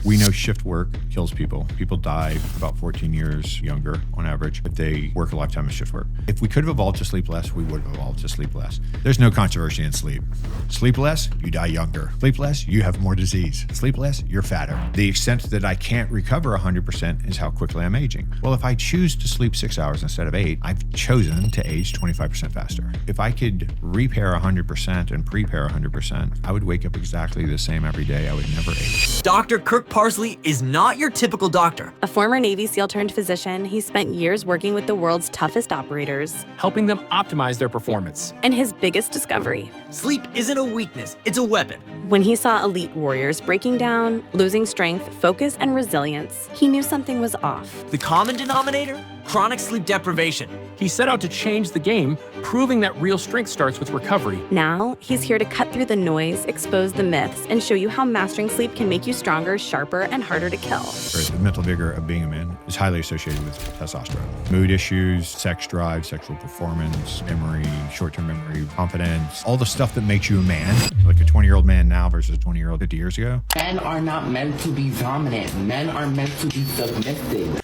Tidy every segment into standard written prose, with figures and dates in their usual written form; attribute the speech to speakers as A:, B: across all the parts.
A: We know shift work kills people. People die about 14 years younger on average if they work a lifetime of shift work. If we could have evolved to sleep less, we would have evolved to sleep less. There's no controversy in sleep. Sleep less, you die younger. Sleep less, you have more disease. Sleep less, you're fatter. The extent that I can't recover 100% is how quickly I'm aging. Well, if I choose to sleep 6 hours instead of 8, I've chosen to age 25% faster. If I could repair 100% and prepare 100%, I would wake up exactly the same every day. I would never age.
B: Dr. Kirk Parsley is not your typical doctor.
C: A former Navy SEAL turned physician, he spent years working with the world's toughest operators,
D: helping them optimize their performance.
C: And his biggest discovery:
B: sleep isn't a weakness, it's a weapon.
C: When he saw elite warriors breaking down, losing strength, focus, and resilience, he knew something was off.
B: The common denominator? Chronic sleep deprivation.
D: He set out to change the game, proving that real strength starts with recovery.
C: Now, he's here to cut through the noise, expose the myths, and show you how mastering sleep can make you stronger, sharper, and harder to kill.
A: The mental vigor of being a man is highly associated with testosterone. Mood issues, sex drive, sexual performance, memory, short-term memory, confidence, all the stuff that makes you a man, like a 20-year-old man now versus a 20-year-old 50 years ago.
E: Men are not meant to be dominant. Men are meant to be submissive.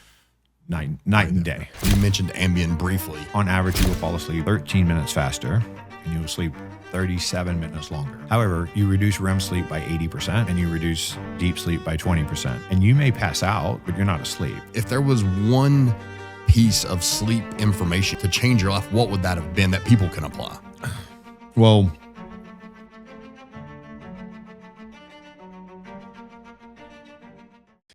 A: Night and day.
F: You mentioned Ambien briefly.
A: On average, you will fall asleep 13 minutes faster, and you will sleep 37 minutes longer. However, you reduce REM sleep by 80%, and you reduce deep sleep by 20%. And you may pass out, but you're not asleep.
F: If there was one piece of sleep information to change your life, what would that have been that people can apply?
A: Well,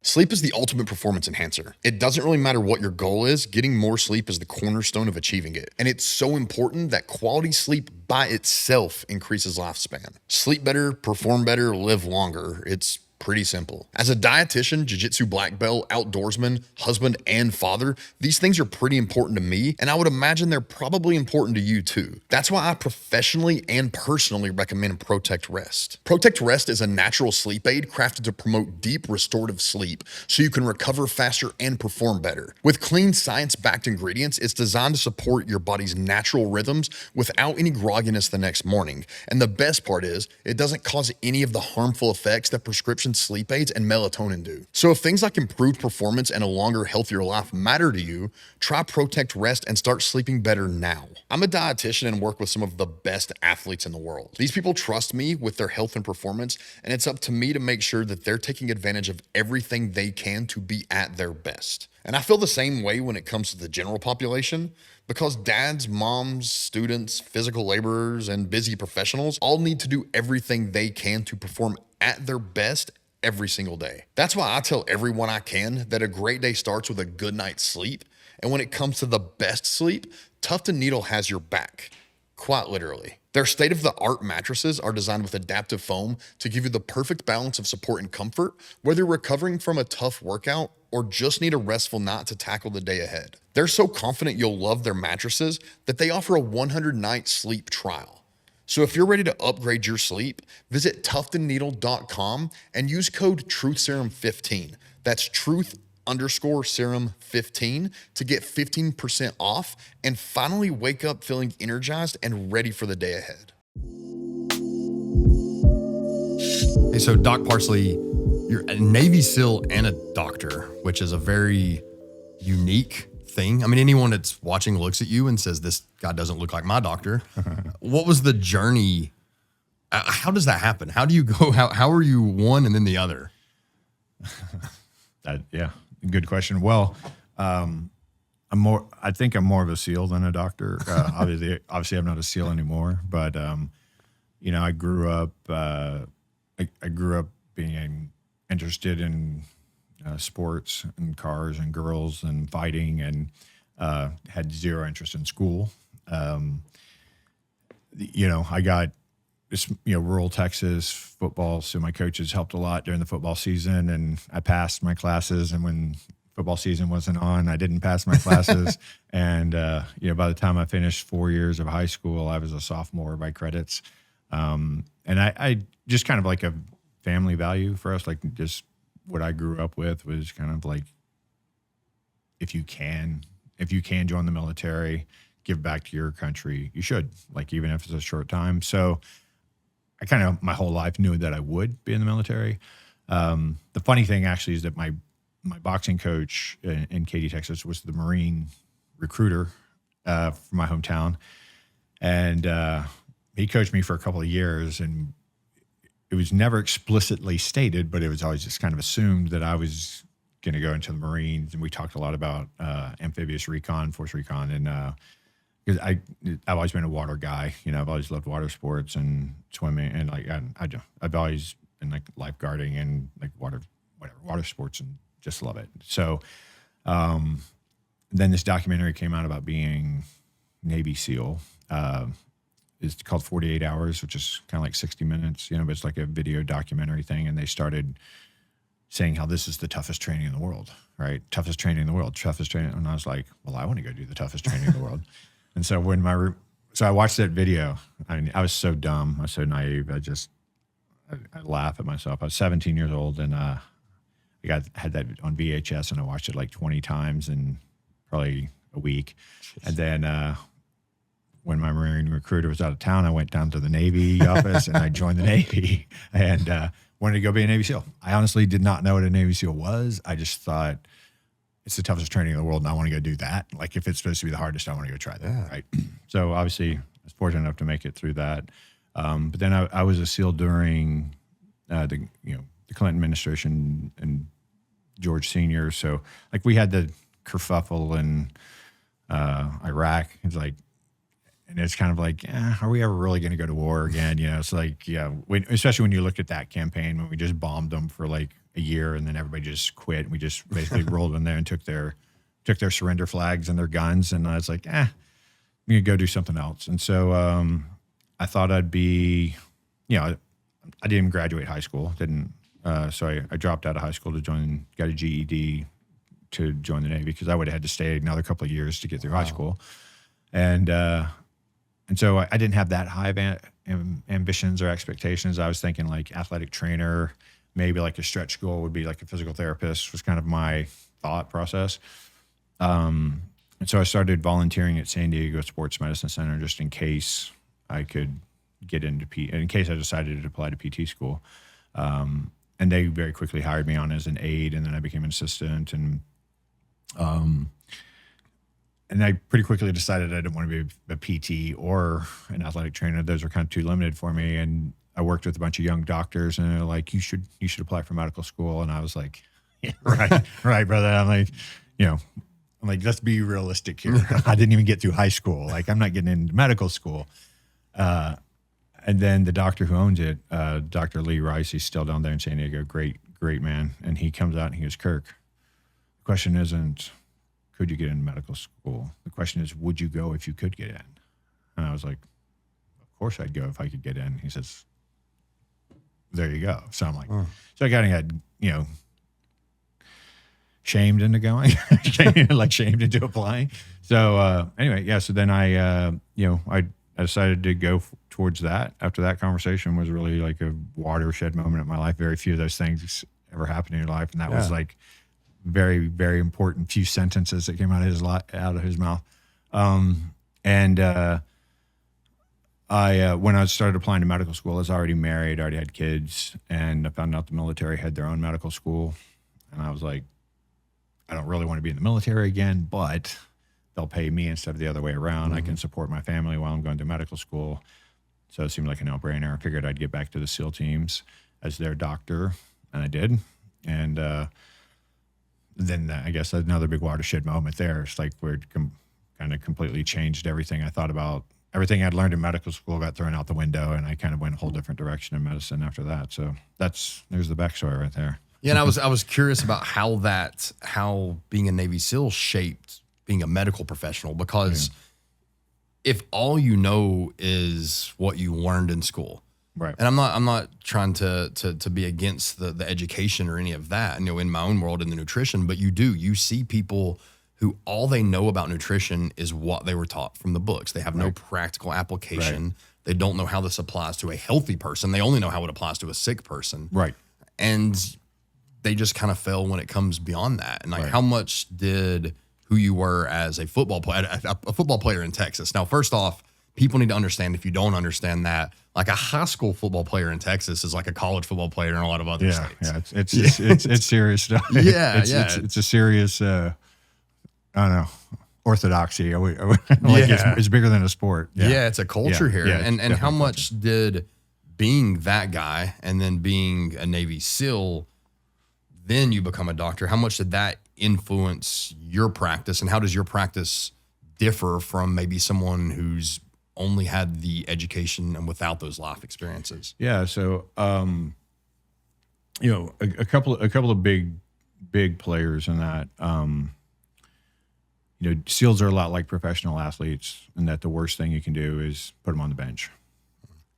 F: sleep is the ultimate performance enhancer. It doesn't really matter what your goal is, getting more sleep is the cornerstone of achieving it. And it's so important that quality sleep by itself increases lifespan. Sleep better, perform better, live longer. It's pretty simple. As a dietitian, jiu-jitsu black belt, outdoorsman, husband, and father, these things are pretty important to me, and I would imagine they're probably important to you too. That's why I professionally and personally recommend Protekt Rest. Protekt Rest is a natural sleep aid crafted to promote deep restorative sleep so you can recover faster and perform better. With clean, science-backed ingredients, it's designed to support your body's natural rhythms without any grogginess the next morning. And the best part is, it doesn't cause any of the harmful effects that prescription sleep aids and melatonin do. So if things like improved performance and a longer, healthier life matter to you, try Protekt Rest and start sleeping better now. I'm a dietitian and work with some of the best athletes in the world. These people trust me with their health and performance, and it's up to me to make sure that they're taking advantage of everything they can to be at their best. And I feel the same way when it comes to the general population, because dads, moms, students, physical laborers, and busy professionals all need to do everything they can to perform at their best every single day. That's why I tell everyone I can that a great day starts with a good night's sleep. And when it comes to the best sleep, Tuft & Needle has your back, quite literally. Their state-of-the-art mattresses are designed with adaptive foam to give you the perfect balance of support and comfort, whether you're recovering from a tough workout or just need a restful night to tackle the day ahead. They're so confident you'll love their mattresses that they offer a 100-night sleep trial. So if you're ready to upgrade your sleep, visit tuftandneedle.com and use code TruthSerum15. That's Truth_Serum15 to get 15% off and finally wake up feeling energized and ready for the day ahead. Hey, so Doc Parsley, you're a Navy SEAL and a doctor, which is a very unique thing. I mean, anyone that's watching looks at you and says, this guy doesn't look like my doctor. What was the journey? How does that happen? How do you go? How are you one and then the other?
A: Yeah, good question. Well, I think I'm more of a SEAL than a doctor. Obviously I'm not a SEAL anymore, but I grew up being interested in sports and cars and girls and fighting, and had zero interest in school. I got this, rural Texas football. So my coaches helped a lot during the football season, and I passed my classes. And when football season wasn't on, I didn't pass my classes. And, by the time I finished 4 years of high school, I was a sophomore by credits. And I just kind of like a family value for us, like just what I grew up with was kind of like, if you can join the military, give back to your country, you should, like, even if it's a short time. So I kind of my whole life knew that I would be in the military. The funny thing actually is that my boxing coach in Katy, Texas, was the Marine recruiter from my hometown, and he coached me for a couple of years, and it was never explicitly stated, but it was always just kind of assumed that I was going to go into the Marines. And we talked a lot about amphibious recon, force recon, and because I've always been a water guy. I've always loved water sports and swimming, and like I've always been like lifeguarding and like water sports, and just love it. So then this documentary came out about being Navy SEAL. It's called 48 Hours, which is kind of like 60 minutes, but it's like a video documentary thing. And they started saying how this is the toughest training in the world, right? Toughest training in the world, toughest training. And I was like, well, I want to go do the toughest training in the world. And so so I watched that video. I mean, I was so dumb. I was so naive. I laugh at myself. I was 17 years old, and I had that on VHS, and I watched it like 20 times in probably a week. And then when my Marine recruiter was out of town, I went down to the Navy office and I joined the Navy and wanted to go be a Navy SEAL. I honestly did not know what a Navy SEAL was. I just thought it's the toughest training in the world, and I want to go do that. Like, if it's supposed to be the hardest, I want to go try that, right? So obviously, I was fortunate enough to make it through that. But then I was a SEAL during the Clinton administration and George Sr. So like we had the kerfuffle in Iraq. It's like, and it's kind of like, are we ever really going to go to war again? It's like, especially when you looked at that campaign when we just bombed them for like a year, and then everybody just quit. And we just basically rolled in there and took their surrender flags and their guns. And I was like, I'm going to go do something else. And so I thought I'd be, I didn't even graduate high school. So I dropped out of high school got a GED to join the Navy, because I would have had to stay another couple of years to get through high school. And so I didn't have that high of ambitions or expectations. I was thinking like athletic trainer, maybe like a stretch goal would be like a physical therapist, was kind of my thought process. And so I started volunteering at San Diego Sports Medicine Center just in case I could get into in case I decided to apply to PT school. And they very quickly hired me on as an aide, and then I became an assistant. And I pretty quickly decided I didn't want to be a PT or an athletic trainer. Those were kind of too limited for me. And I worked with a bunch of young doctors, and they're like, you should apply for medical school. And I was like, yeah, right, brother. I'm like, let's be realistic here. I didn't even get through high school. Like, I'm not getting into medical school. And then the doctor who owns it, Dr. Lee Rice, he's still down there in San Diego. Great man. And he comes out and he goes, Kirk, the question isn't, could you get into medical school? The question is, would you go if you could get in? And I was like, of course I'd go if I could get in. He says, there you go. So I'm like, so I kind of got, shamed into going, shamed into applying. So anyway, so then I decided to go towards that. After that conversation was really like a watershed moment in my life. Very few of those things ever happened in your life. And that was like very, very important few sentences that came out of his mouth. When I started applying to medical school, I was already married, already had kids, and I found out the military had their own medical school. And I was like, I don't really want to be in the military again, but they'll pay me instead of the other way around. Mm-hmm. I can support my family while I'm going to medical school. So it seemed like a no-brainer. I figured I'd get back to the SEAL teams as their doctor, and I did. And then I guess another big watershed moment there. It's like where it kind of completely changed everything I thought about. Everything I'd learned in medical school got thrown out the window, and I kind of went a whole different direction in medicine after that. So there's the backstory right there.
G: Yeah, and I was curious about how being a Navy SEAL shaped being a medical professional, because if all you know is what you learned in school, right? And I'm not trying to be against the education or any of that, in my own world in the nutrition, but you see people who all they know about nutrition is what they were taught from the books. They have no practical application. Right. They don't know how this applies to a healthy person. They only know how it applies to a sick person. Right. And they just kind of fail when it comes beyond that. And how much did who you were as a football player in Texas? Now, first off, people need to understand, if you don't understand that, like a high school football player in Texas is like a college football player in a lot of other states.
A: Yeah, it's serious stuff.
G: Yeah,
A: It's a serious, I don't know, orthodoxy. Like it's bigger than a sport.
G: Yeah, it's a culture here.
A: Yeah,
G: and how much did being that guy and then being a Navy SEAL, then you become a doctor, how much did that influence your practice, and how does your practice differ from maybe someone who's only had the education and without those life experiences?
A: Yeah. So, a couple of big players in that, SEALs are a lot like professional athletes, in that the worst thing you can do is put them on the bench.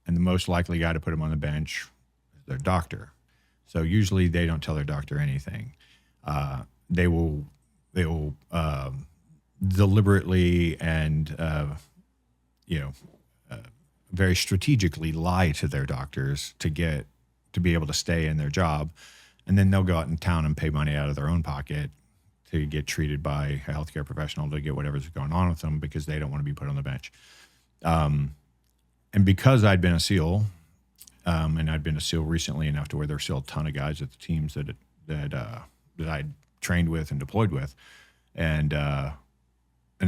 A: And the most likely guy to put them on the bench is their doctor. So usually they don't tell their doctor anything. They will deliberately and very strategically lie to their doctors to be able to stay in their job, and then they'll go out in town and pay money out of their own pocket to get treated by a healthcare professional to get whatever's going on with them, because they don't want to be put on the bench. And because I'd been a SEAL, and I'd been a SEAL recently enough to where there's still a ton of guys at the teams that I'd trained with and deployed with, and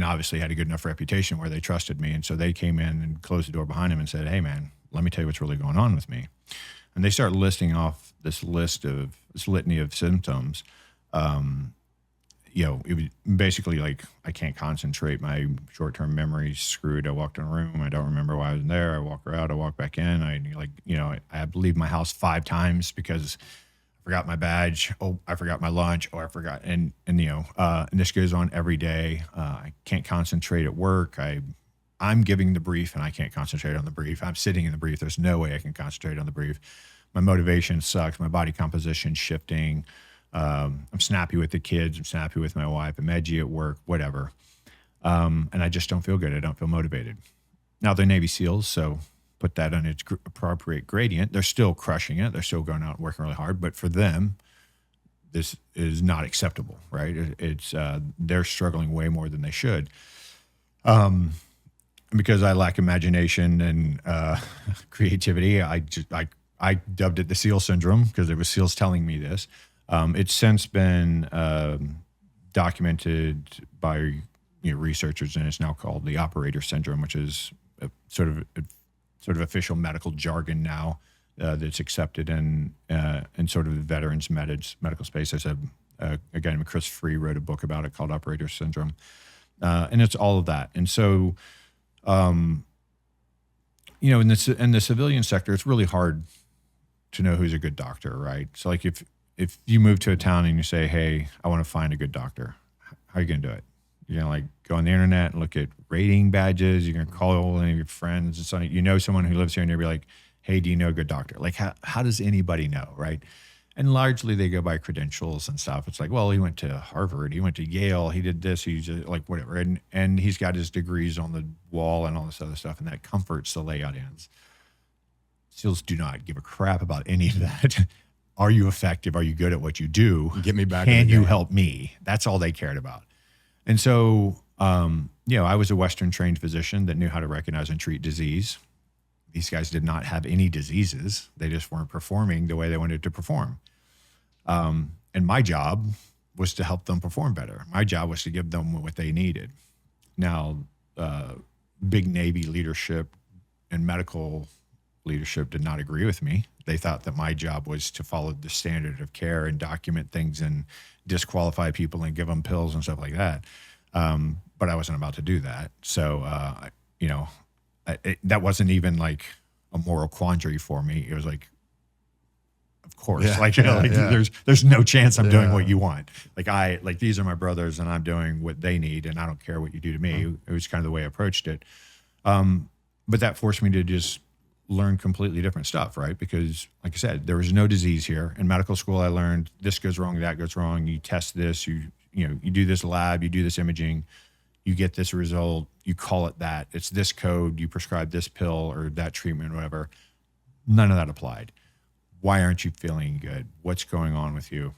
A: obviously had a good enough reputation where they trusted me. And so they came in and closed the door behind them and said, "Hey man, let me tell you what's really going on with me." And they start listing off this litany of symptoms. It was basically like, I can't concentrate. My short-term memory's screwed. I walked in a room. I don't remember why I was there. I walk out. I walk back in. I leave my house 5 times because I forgot my badge. Oh, I forgot my lunch. Oh, I forgot. And this goes on every day. I can't concentrate at work. I'm giving the brief and I can't concentrate on the brief. I'm sitting in the brief. There's no way I can concentrate on the brief. My motivation sucks. My body composition shifting. I'm snappy with the kids. I'm snappy with my wife. I'm edgy at work, whatever. And I just don't feel good. I don't feel motivated. Now they're Navy SEALs, so put that on its appropriate gradient. They're still crushing it. They're still going out and working really hard. But for them, this is not acceptable, right? It's they're struggling way more than they should. Because I lack imagination and creativity, I dubbed it the SEAL syndrome, because it was SEALs telling me this. It's since been documented by researchers, and it's now called the operator syndrome, which is a sort of official medical jargon now that's accepted in sort of the veterans medical space. There's a guy named Chris Free wrote a book about it called Operator Syndrome, and it's all of that. And so, in the civilian sector, it's really hard to know who's a good doctor, right? So like if you move to a town and you say, "Hey, I want to find a good doctor," how are you going to do it? You're going to go on the internet and look at rating badges. You're going to call any of your friends and someone who lives here, and you'll be like, "Hey, do you know a good doctor?" Like how does anybody know, right? And largely they go by credentials and stuff. It's like, well, he went to Harvard, he went to Yale, he did this, he's like whatever, and he's got his degrees on the wall and all this other stuff, and that comforts the lay audience. SEALs do not give a crap about any of that. Are you effective? Are you good at what you do?
G: Get me back.
A: Can you help me? That's all they cared about. And so, I was a Western trained physician that knew how to recognize and treat disease. These guys did not have any diseases. They just weren't performing the way they wanted to perform. And my job was to help them perform better. My job was to give them what they needed. Now, big Navy leadership and medical leadership did not agree with me. They thought that my job was to follow the standard of care and document things and disqualify people and give them pills and stuff like that. But I wasn't about to do that. So, that wasn't even like a moral quandary for me. It was like, of course, there's no chance I'm doing what you want. These are my brothers and I'm doing what they need and I don't care what you do to me. It was kind of the way I approached it. But that forced me to just learn completely different stuff, right? Because like I said, there was no disease here. In medical school, I learned this goes wrong, that goes wrong. You test this, you do this lab, you do this imaging, you get this result, you call it that. It's this code, you prescribe this pill or that treatment, whatever. None of that applied. Why aren't you feeling good? What's going on with you?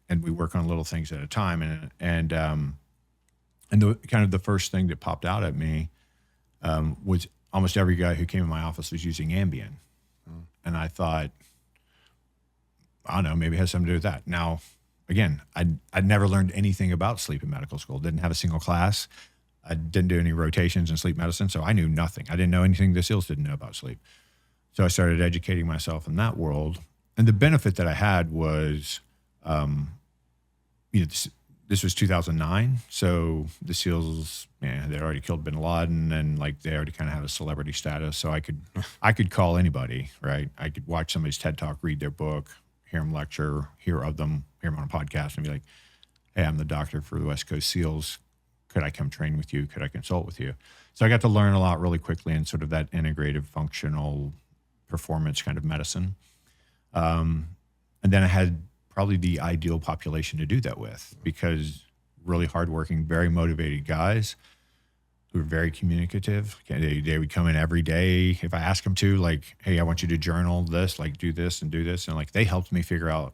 A: And we work on little things at a time. And the kind of the first thing that popped out at me was almost every guy who came in my office was using Ambien. And I thought, I don't know, maybe it has something to do with that. Now, again, I'd never learned anything about sleep in medical school. Didn't have a single class. I didn't do any rotations in sleep medicine, so I knew nothing. I didn't know anything the SEALs didn't know about sleep. So I started educating myself in that world. And the benefit that I had was, this was 2009. So the SEALs, they'd already killed bin Laden, and like they already kind of had a celebrity status. So I could call anybody, right? I could watch somebody's TED Talk, read their book, hear them lecture, hear them on a podcast, and be like, hey, I'm the doctor for the West Coast SEALs. Could I come train with you? Could I consult with you? So I got to learn a lot really quickly in sort of that integrative functional performance kind of medicine. And then I had probably the ideal population to do that with, because really hardworking, very motivated guys who were very communicative. They would come in every day. If I asked them to, like, hey, I want you to journal this, like do this and do this. And like, they helped me figure out,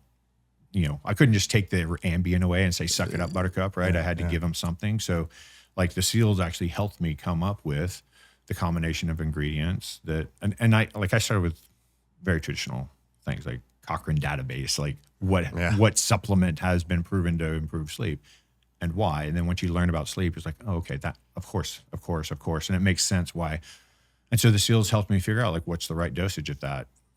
A: I couldn't just take the Ambien away and say, suck it up, buttercup, right? I had to give them something. So like the SEALs actually helped me come up with the combination of ingredients that, and I started with very traditional things like Cochrane database, like what supplement has been proven to improve sleep and why. And then once you learn about sleep, it's like, oh, okay, that of course. And it makes sense why. And so the SEALs helped me figure out like, what's the right dosage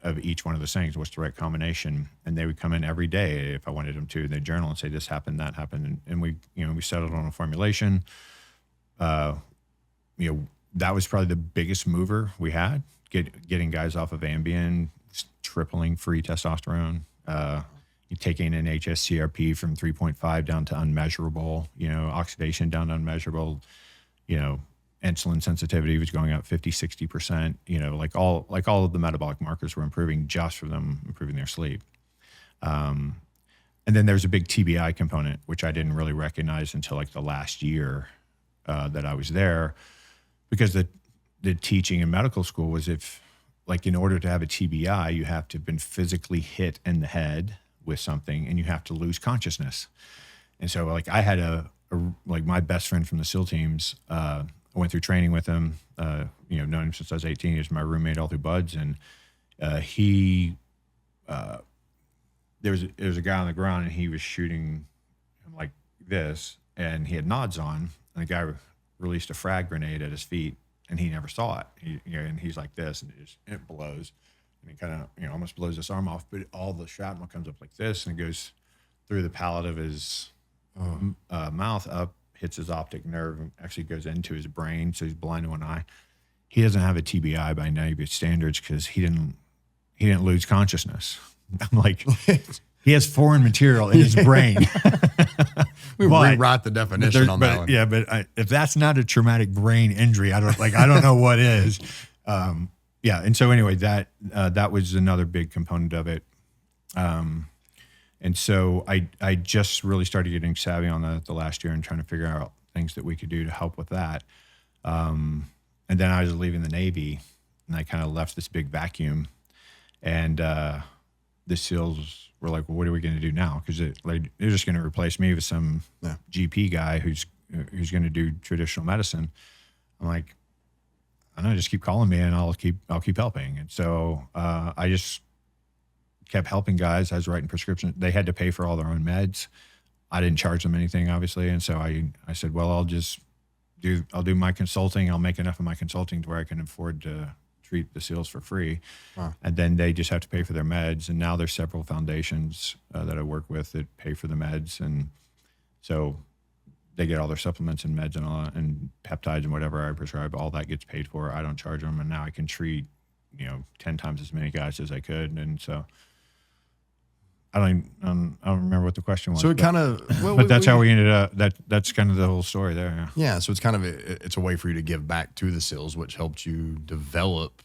A: of each one of those things, what's the right combination. And they would come in every day if I wanted them to. They'd journal and say, this happened, that happened. And we settled on a formulation. That was probably the biggest mover we had, getting guys off of Ambien, tripling free testosterone, taking an HSCRP from 3.5 down to unmeasurable, oxidation down to unmeasurable, insulin sensitivity was going up 50, 60%, like all of the metabolic markers were improving just from them improving their sleep. And then there's a big TBI component, which I didn't really recognize until like the last year that I was there, because the teaching in medical school was in order to have a TBI, you have to have been physically hit in the head with something and you have to lose consciousness. And so like I had my best friend from the SEAL teams, I went through training with him, known him since I was 18. He was my roommate all through Buds. And there was a guy on the ground and he was shooting him like this, and he had nods on, and the guy released a frag grenade at his feet, and he never saw it. And he's like this, and it blows, and it kind of almost blows his arm off. But all the shrapnel comes up like this, and it goes through the palate of his mouth up, hits his optic nerve, and actually goes into his brain. So he's blind in one eye. He doesn't have a TBI by Navy standards because he didn't lose consciousness. I'm like, he has foreign material in his brain.
G: We rewrite the definition on that one.
A: Yeah, but if that's not a traumatic brain injury, I don't know what is. And so anyway, that was another big component of it. And so I just really started getting savvy on the last year and trying to figure out things that we could do to help with that. And then I was leaving the Navy, and I kind of left this big vacuum, and the SEALs were like, well, what are we going to do now? Because they're just going to replace me with some GP guy who's going to do traditional medicine. I'm like, I don't know, just keep calling me and I'll keep helping. And so I just kept helping guys. I was writing prescriptions. They had to pay for all their own meds. I didn't charge them anything, obviously. And so I said, well, I'll do my consulting. I'll make enough of my consulting to where I can afford to treat the SEALs for free. Wow. And then they just have to pay for their meds. And now there's several foundations that I work with that pay for the meds. And so they get all their supplements and meds and all that, and peptides and whatever I prescribe, all that gets paid for. I don't charge them. And now I can treat, 10 times as many guys as I could. And so I don't remember what the question was.
G: So it kind of,
A: but that's how we ended up. That's kind of the whole story there.
G: Yeah. So it's kind of it's a way for you to give back to the SEALs, which helped you develop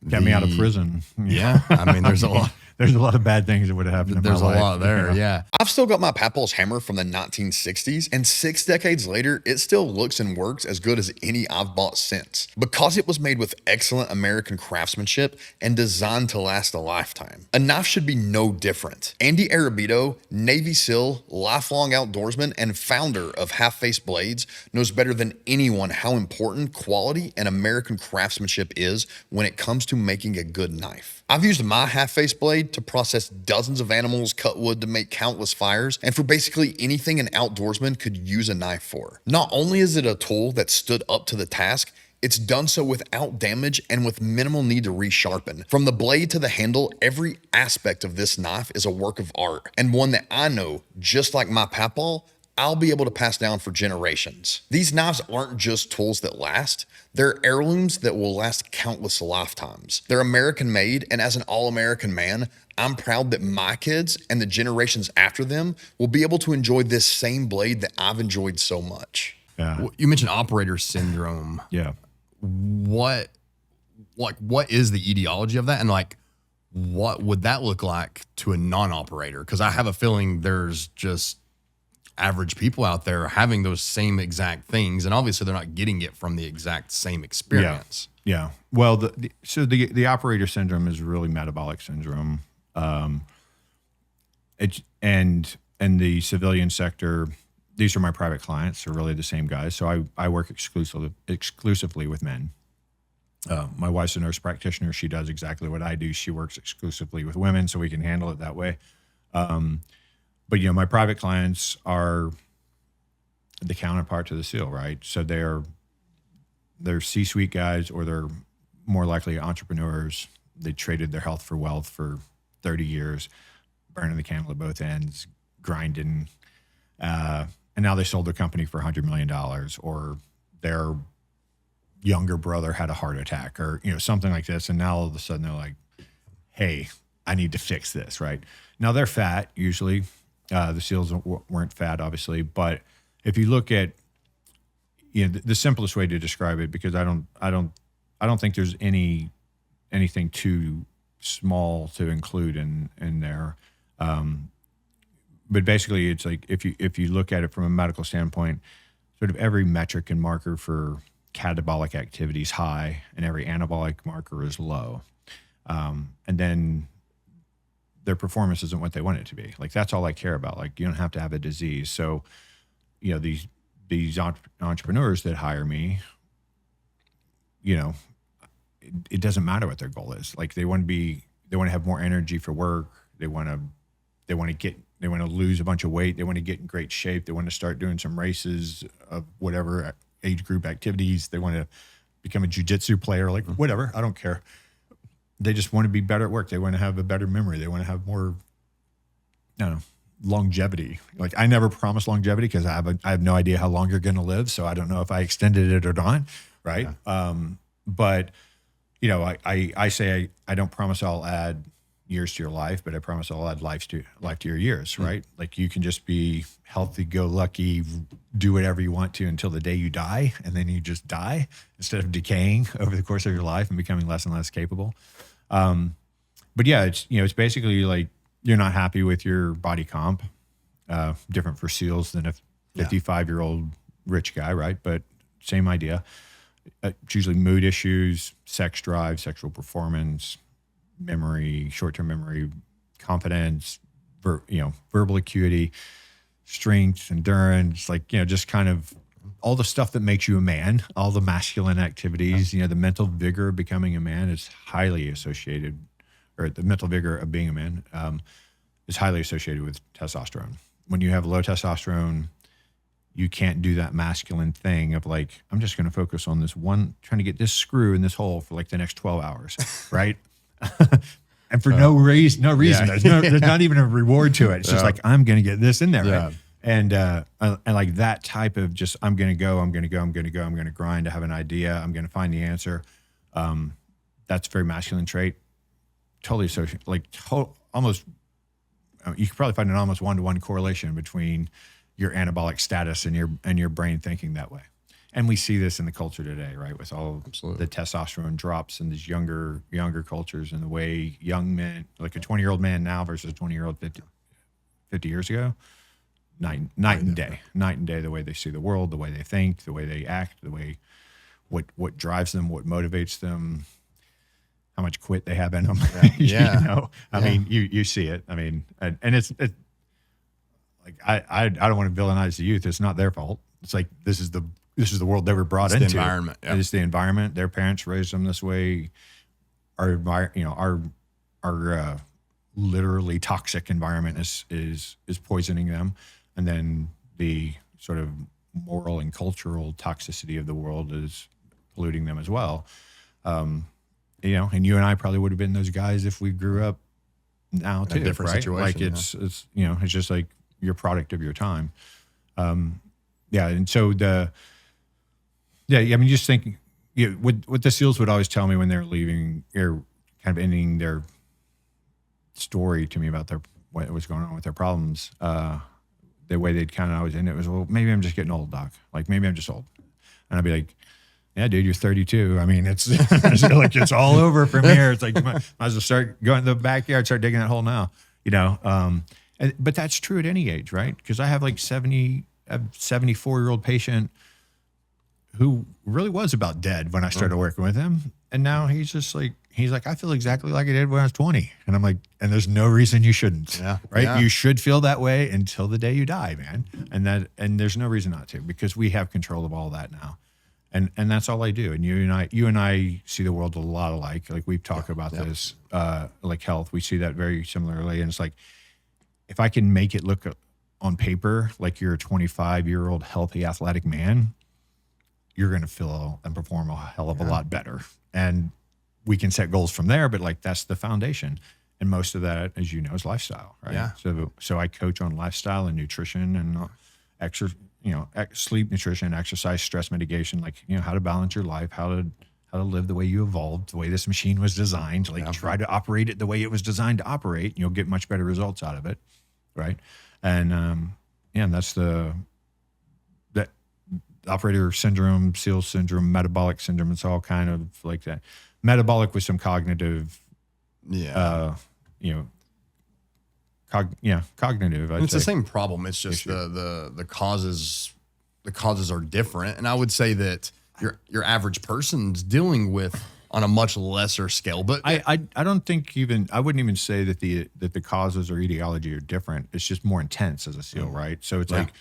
A: Got me out of prison.
G: Yeah. I mean, there's a lot.
A: There's a lot of bad things that would have happened in
G: There's a
A: my life.
G: lot there. Yeah.
F: I've still got my Papal's hammer from the 1960s, and 6 decades later, it still looks and works as good as any I've bought since. Because it was made with excellent American craftsmanship and designed to last a lifetime. A knife should be no different. Andy Arabito, Navy SEAL, lifelong outdoorsman, and founder of Half-Face Blades, knows better than anyone how important quality and American craftsmanship is when it comes to making a good knife. I've used my half-face blade to process dozens of animals, cut wood to make countless fires, and for basically anything an outdoorsman could use a knife for. Not only is it a tool that stood up to the task, it's done so without damage and with minimal need to resharpen. From the blade to the handle, every aspect of this knife is a work of art, and one that I know, just like my Papal, I'll be able to pass down for generations. These knives aren't just tools that last, they're heirlooms that will last countless lifetimes. They're American made, and as an all-American man, I'm proud that my kids and the generations after them will be able to enjoy this same blade that I've enjoyed so much.
A: Yeah.
G: You mentioned operator syndrome.
A: Yeah.
G: What is the etiology of that? And like, what would that look like to a non-operator? Because I have a feeling there's just average people out there having those same exact things, and obviously they're not getting it from the exact same experience.
A: Yeah. Well, the operator syndrome is really metabolic syndrome. And the civilian sector, these are my private clients, are really the same guys. So I work exclusively with men. My wife's a nurse practitioner. She does exactly what I do. She works exclusively with women, so we can handle it that way. But my private clients are the counterpart to the SEAL, right? So they're C-suite guys, or they're more likely entrepreneurs. They traded their health for wealth for 30 years, burning the candle at both ends, grinding, and now they sold their company for $100 million, or their younger brother had a heart attack, or something like this, and now all of a sudden they're like, "Hey, I need to fix this." Right now they're fat usually. The SEALs weren't fat, obviously, but if you look at, the simplest way to describe it, because I don't think there's anything too small to include in there. But basically, it's like if you look at it from a medical standpoint, sort of every metric and marker for catabolic activity is high, and every anabolic marker is low, and then their performance isn't what they want it to be. Like, that's all I care about. Like, you don't have to have a disease. So, these entrepreneurs that hire me, it doesn't matter what their goal is. Like, they want to have more energy for work. They want to lose a bunch of weight. They want to get in great shape. They want to start doing some races of whatever age group activities. They want to become a jiu-jitsu player, like whatever. I don't care. They just want to be better at work. They want to have a better memory. They want to have more, longevity. Like, I never promise longevity because I have no idea how long you're going to live. So I don't know if I extended it or not. Right. Yeah. But I say I don't promise I'll add years to your life, but I promise I'll add life to your years. Right. Like, you can just be healthy, go lucky, do whatever you want to until the day you die. And then you just die instead of decaying over the course of your life and becoming less and less capable. But yeah, it's basically like, you're not happy with your body comp, different for SEALs than a 55-year-old rich guy, right? But same idea. It's usually mood issues, sex drive, sexual performance, memory, short-term memory, confidence, verbal acuity, strength, endurance, just kind of all the stuff that makes you a man, all the masculine activities, the mental vigor of becoming a man is highly associated, or the mental vigor of being a man is highly associated with testosterone. When you have low testosterone, you can't do that masculine thing of like, I'm just going to focus on this one, trying to get this screw in this hole for like the next 12 hours, right? And for no reason. Yeah. There's not even a reward to it. It's just like, I'm going to get this in there, right? And like that type of just, I'm going to grind. I have an idea. I'm going to find the answer. That's a very masculine trait. Totally associated, almost, you could probably find an almost one-to-one correlation between your anabolic status and your brain thinking that way. and we see this in the culture today, right? With all
G: Absolutely.
A: the testosterone drops in these younger cultures, and the way young men, like a 20-year-old man now versus a 20-year-old 50 years ago, night and day, the way they see the world, the way they think, the way they act, the way what drives them, what motivates them, how much quit they have in them.
G: Yeah.
A: You know, I mean, you see it. I mean, and it's like I don't want to villainize the youth. It's not their fault. It's like this is the world they were brought into.
G: The environment. Yeah.
A: It's the environment. Their parents raised them this way. Our literally toxic environment is poisoning them, and then the sort of moral and cultural toxicity of the world is polluting them as well. You know, and you and I probably would have been those guys if we grew up now too,
G: different
A: right?
G: situation,
A: Like it's you know, it's just like you're a product of your time. Yeah, and so I mean, just think, what the SEALs would always tell me when they're leaving or kind of ending their story to me about what was going on with their problems, the way they'd kind of always end it was, well, maybe I'm just getting old, doc. Like maybe I'm just old, and I'd be like, yeah, dude, you're 32. I mean, it's like it's all over from here. It's like might as well start going to the backyard, start digging that hole now. You know, but that's true at any age, right? Because I have like 74-year-old patient who really was about dead when I started working with him, and now he's like, I feel exactly like I did when I was 20, and I'm like, and there's no reason you shouldn't, right?
G: Yeah.
A: You should feel that way until the day you die, man, and there's no reason not to, because we have control of all that now. And that's all I do. And you and I see the world a lot alike. Like we've talked about this, like health. We see that very similarly. And it's like, if I can make it look on paper like you're a 25-year-old healthy, athletic man, you're going to feel and perform a hell of a lot better. And we can set goals from there, but like that's the foundation. And most of that, as you know, is lifestyle, right?
G: Yeah.
A: So I coach on lifestyle and nutrition and exercise. You know, sleep, nutrition, exercise, stress mitigation, like, you know, how to balance your life, how to live the way you evolved, the way this machine was designed, like try to operate it the way it was designed to operate. You'll get much better results out of it. Right. And, and that's that operator syndrome, SEAL syndrome, metabolic syndrome. It's all kind of like that. Metabolic with some cognitive, cognitive.
G: It's the same problem. It's just the causes are different. And I would say that your average person's dealing with on a much lesser scale. But
A: I don't think I wouldn't even say that the causes or etiology are different. It's just more intense as a SEAL, right? So it's like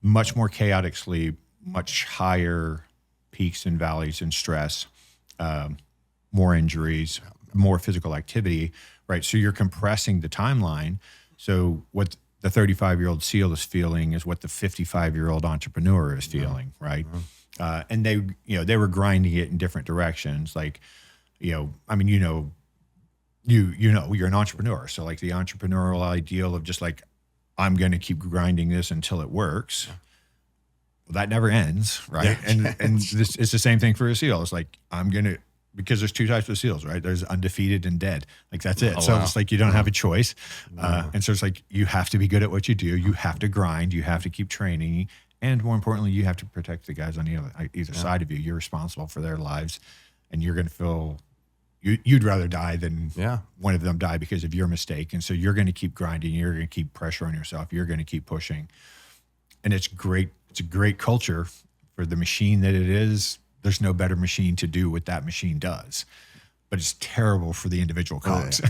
A: much more chaotic sleep, much higher peaks and valleys in stress, more injuries, more physical activity, right? So you're compressing the timeline. So what the 35-year-old SEAL is feeling is what the 55-year-old entrepreneur is feeling, right? And they were grinding it in different directions. Like, I mean, you're an entrepreneur. So like the entrepreneurial ideal of just like, I'm going to keep grinding this until it works. Well, that never ends, right? Yeah. And it's the same thing for a SEAL. It's like, because there's two types of SEAls, right? There's undefeated and dead. Like that's it. It's like you don't have a choice. And so it's like you have to be good at what you do. You have to grind. You have to keep training. And more importantly, you have to protect the guys on either side of you. You're responsible for their lives. And you're going to feel you'd rather die than one of them die because of your mistake. And so you're going to keep grinding. You're going to keep pressure on yourself. You're going to keep pushing. And it's great. It's a great culture for the machine that it is. There's no better machine to do what that machine does, but it's terrible for the individual cogs.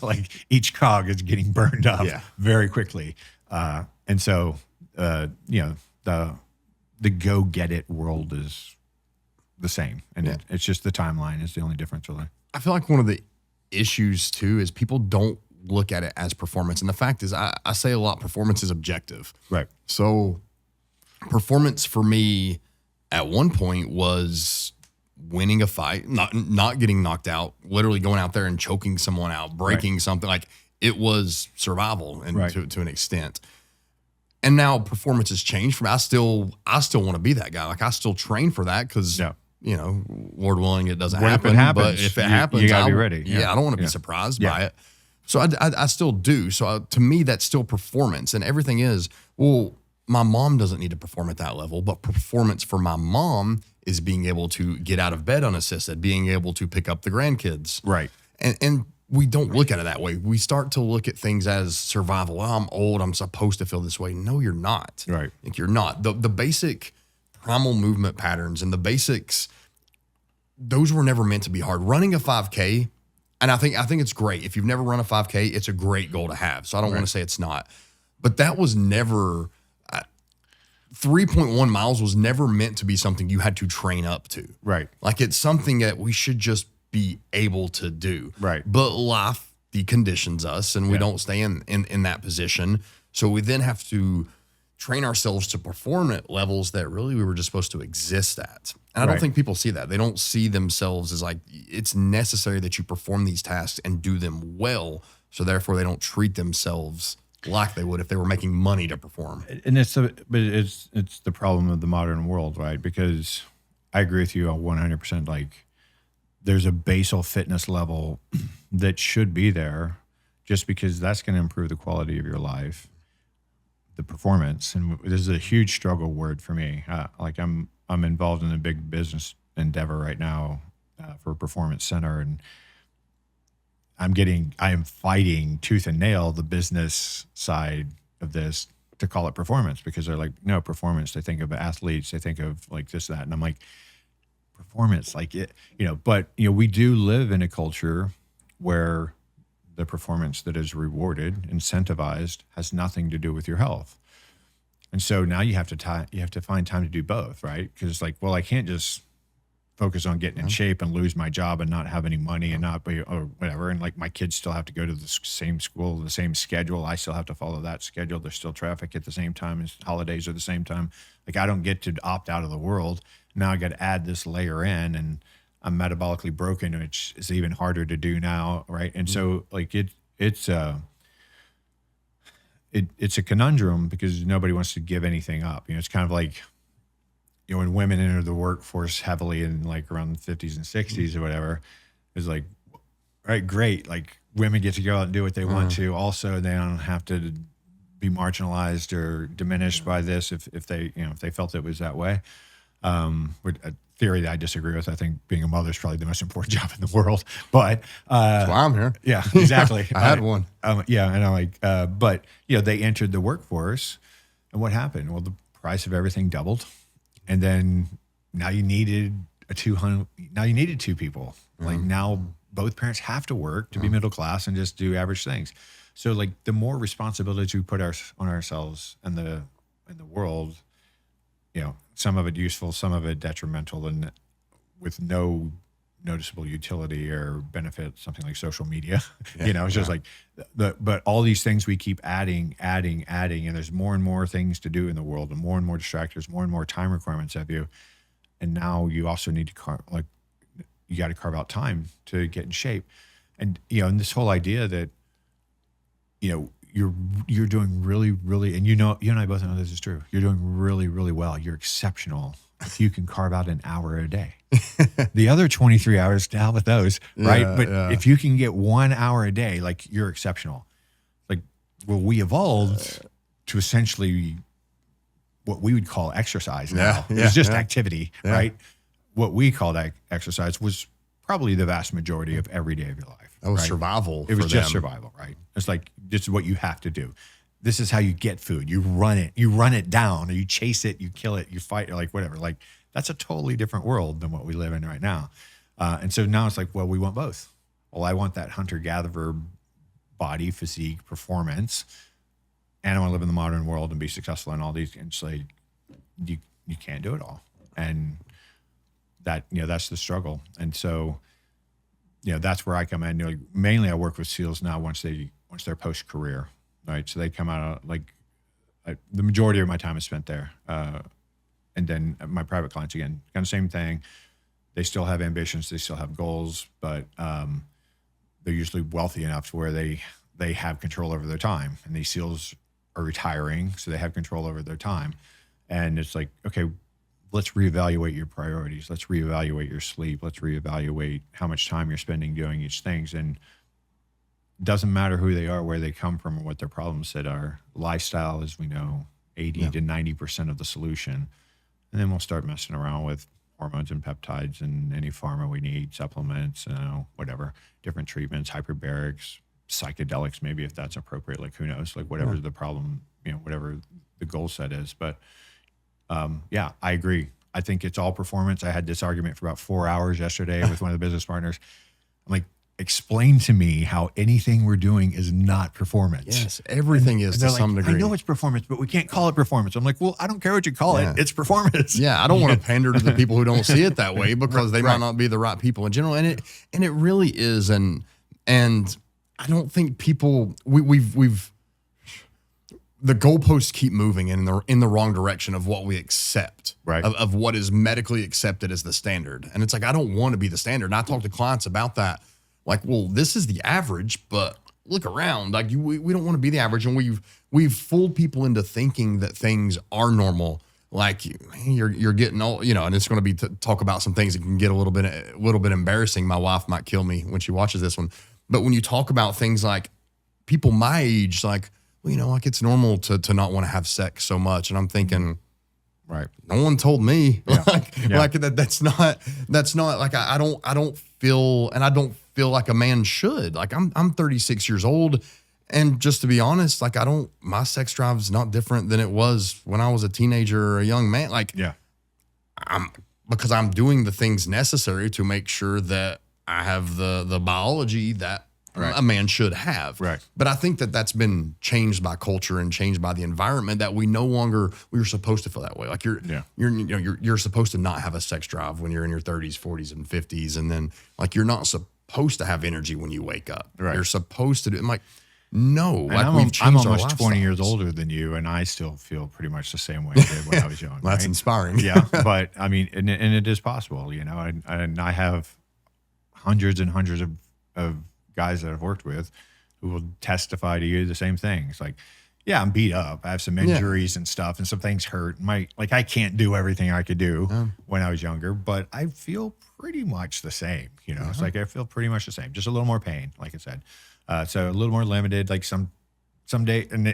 A: Like each cog is getting burned up very quickly. And so, the go get it world is the same. And it's just the timeline is the only difference really.
G: I feel like one of the issues too is people don't look at it as performance. And the fact is I say a lot, performance is objective.
A: Right.
G: So performance for me at one point was winning a fight, not getting knocked out, literally going out there and choking someone out, breaking something. Like it was survival and to an extent. And now performance has changed for me. I still want to be that guy. Like I still train for that because Lord willing, it doesn't happen. But if it happens,
A: you gotta be ready.
G: Yeah, I don't want to be surprised by it. So I still do. So to me, that's still performance, and everything is, well, my mom doesn't need to perform at that level, but performance for my mom is being able to get out of bed unassisted, being able to pick up the grandkids.
A: Right.
G: And we don't look at it that way. We start to look at things as survival. Oh, I'm old, I'm supposed to feel this way. No, you're not.
A: Right.
G: Like, you're not. The basic primal movement patterns and the basics, those were never meant to be hard. Running a 5K, and I think it's great. If you've never run a 5K, it's a great goal to have. So I don't want to say it's not. But that was never 3.1 miles was never meant to be something you had to train up to.
A: Right.
G: Like, it's something that we should just be able to do.
A: Right.
G: But life deconditions us, and we don't stay in that position. So we then have to train ourselves to perform at levels that really we were just supposed to exist at. And I don't think people see that. They don't see themselves as like, it's necessary that you perform these tasks and do them well. So therefore they don't treat themselves like they would if they were making money to perform.
A: And it's the problem of the modern world, right? Because I agree with you on 100%. Like, there's a basal fitness level that should be there, just because that's going to improve the quality of your life, the performance. And this is a huge struggle word for me. Like, I'm involved in a big business endeavor right now for a performance center, and I am fighting tooth and nail the business side of this to call it performance, because they're like, no, performance. They think of athletes, they think of like this, that. And I'm like, performance, like it, but we do live in a culture where the performance that is rewarded, incentivized, has nothing to do with your health. And so now you have to find time to do both, right? Because it's like, well, I can't just focus on getting in shape and lose my job and not have any money and not be, or whatever. And like, my kids still have to go to the same school, the same schedule. I still have to follow that schedule. There's still traffic at the same time, and holidays are the same time. Like, I don't get to opt out of the world. Now I got to add this layer in, and I'm metabolically broken, which is even harder to do now. Right. And so like it's a conundrum, because nobody wants to give anything up. It's kind of like, when women enter the workforce heavily in like around the 50s and 60s or whatever, it's like, all right, great. Like, women get to go out and do what they want to. Also, they don't have to be marginalized or diminished by this if they, if they felt it was that way. A theory that I disagree with. I think being a mother is probably the most important job in the world, but,
G: That's why I'm here.
A: Yeah, exactly.
G: I had one.
A: Yeah. And I'm like, but they entered the workforce, and what happened? Well, the price of everything doubled. And then now you needed two people. Like, now both parents have to work to be middle class and just do average things. So like, the more responsibility we put on ourselves and the world, some of it useful, some of it detrimental, and with no noticeable utility or benefit, something like social media. It's just like but all these things we keep adding, and there's more and more things to do in the world, and more distractors, more and more time requirements of you. And now you also need to you got to carve out time to get in shape. And and this whole idea that you're doing really, really, and you and I both know this is true. You're doing really, really well. You're exceptional if you can carve out an hour a day. The other 23 hours, to hell with those, right? But if you can get 1 hour a day, like, you're exceptional. Like, well, we evolved to essentially what we would call exercise now. It's just activity, right? What we called exercise was probably the vast majority of every day of your life.
G: That was
A: right?
G: survival.
A: It was just survival, right? It's like, this is what you have to do. This is how you get food. You run it down, or you chase it, you kill it, you fight, or like whatever. Like, that's a totally different world than what we live in right now. And so now it's like, well, we want both. Well, I want that hunter-gatherer body, physique, performance, and I want to live in the modern world and be successful in all these. And it's like, you can't do it all. And that, that's the struggle. And so, that's where I come in. Mainly I work with SEALs now once they're post-career, right? So they come out the majority of my time is spent there. And then my private clients, again, kind of same thing. They still have ambitions, they still have goals, but they're usually wealthy enough to where they have control over their time. And these SEALs are retiring, so they have control over their time. And it's like, okay, let's reevaluate your priorities. Let's reevaluate your sleep. Let's reevaluate how much time you're spending doing each things. And it doesn't matter who they are, where they come from, or what their problem set are. Lifestyle, as we know, 80 to 90% of the solution. And then we'll start messing around with hormones and peptides and any pharma we need, supplements, whatever, different treatments, hyperbarics, psychedelics, maybe if that's appropriate, like who knows, like whatever the problem, whatever the goal set is. But yeah, I agree. I think it's all performance. I had this argument for about 4 hours yesterday with one of the business partners. I'm like, explain to me how anything we're doing is not performance.
G: Yes, everything is to some degree.
A: I know it's performance, but we can't call it performance. I'm like, well, I don't care what you call it. It's performance.
G: Yeah, I don't want to pander to the people who don't see it that way because they might not be the right people in general. And it really is. And I don't think people we've the goalposts keep moving in the wrong direction of what we accept,
A: right?
G: Of what is medically accepted as the standard. And it's like, I don't want to be the standard. And I talk to clients about that. Like, well, this is the average, but look around. Like, we don't want to be the average, and we've fooled people into thinking that things are normal. Like, you're getting all, and it's going to be talk about some things that can get a little bit embarrassing. My wife might kill me when she watches this one. But when you talk about things like people my age, like, well, like it's normal to not want to have sex so much, and I'm thinking,
A: right?
G: No one told me.
A: Yeah.
G: Like that's not like I don't feel like a man should. Like I'm 36 years old, and just to be honest, like my sex drive is not different than it was when I was a teenager or a young man. Like because I'm doing the things necessary to make sure that I have the biology that a man should have.
A: Right.
G: But I think that's been changed by culture and changed by the environment, that we're supposed to feel that way. Like you're supposed to not have a sex drive when you're in your 30s, 40s, and 50s, and then like you're not supposed to have energy when you wake up.
A: Right.
G: You're supposed to do. I'm like, no.
A: And
G: like
A: I'm almost 20 years older than you, and I still feel pretty much the same way I did when I was young.
G: That's inspiring.
A: Yeah, but I mean, and it is possible, and I have hundreds and hundreds of guys that I've worked with who will testify to you the same thing. It's like, yeah, I'm beat up. I have some injuries and stuff, and some things hurt. I can't do everything I could do when I was younger, but I feel pretty much the same. It's like I feel pretty much the same, just a little more pain, like I said. So a little more limited, like some day, and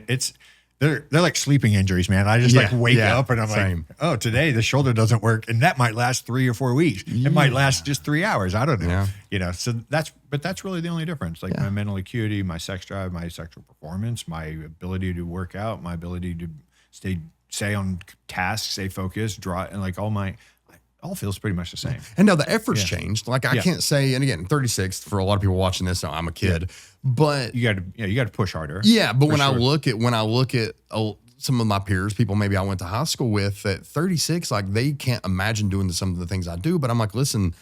A: they're like sleeping injuries, man. I just wake up and I'm like, oh, today the shoulder doesn't work, and that might last 3 or 4 weeks. It might last just 3 hours. I don't know. So that's really the only difference. Like my mental acuity, my sex drive, my sexual performance, my ability to work out, my ability to stay on task, stay focused, draw, and like all feels pretty much the same.
G: And now the effort's changed. Like I can't say, and again, 36 for a lot of people watching this, I'm a kid, but
A: you got to push harder.
G: Yeah, but when I look at some of my peers, people maybe I went to high school with at 36, like they can't imagine doing some of the things I do. But I'm like, listen,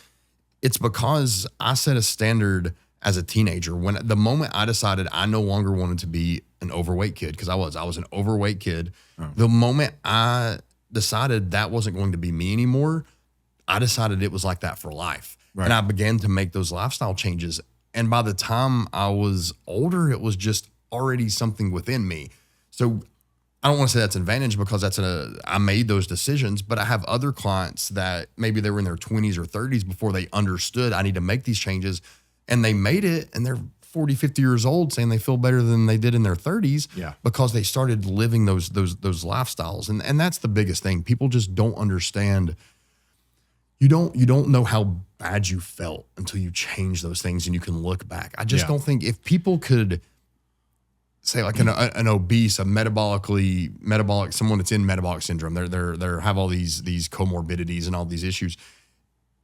G: it's because I set a standard as a teenager. When the moment I decided I no longer wanted to be an overweight kid, because I was an overweight kid. The moment I decided that wasn't going to be me anymore, I decided it was like that for life. Right. And I began to make those lifestyle changes. And by the time I was older, it was just already something within me. So I don't want to say that's an advantage because I made those decisions, but I have other clients that maybe they were in their 20s or 30s before they understood I need to make these changes, and they made it, and they're 40, 50 years old saying they feel better than they did in their 30s because they started living those lifestyles. And that's the biggest thing. People just don't understand. You don't know how bad you felt until you change those things and you can look back. I just don't think if people could say like an obese, metabolic, someone that's in metabolic syndrome, they have all these comorbidities and all these issues.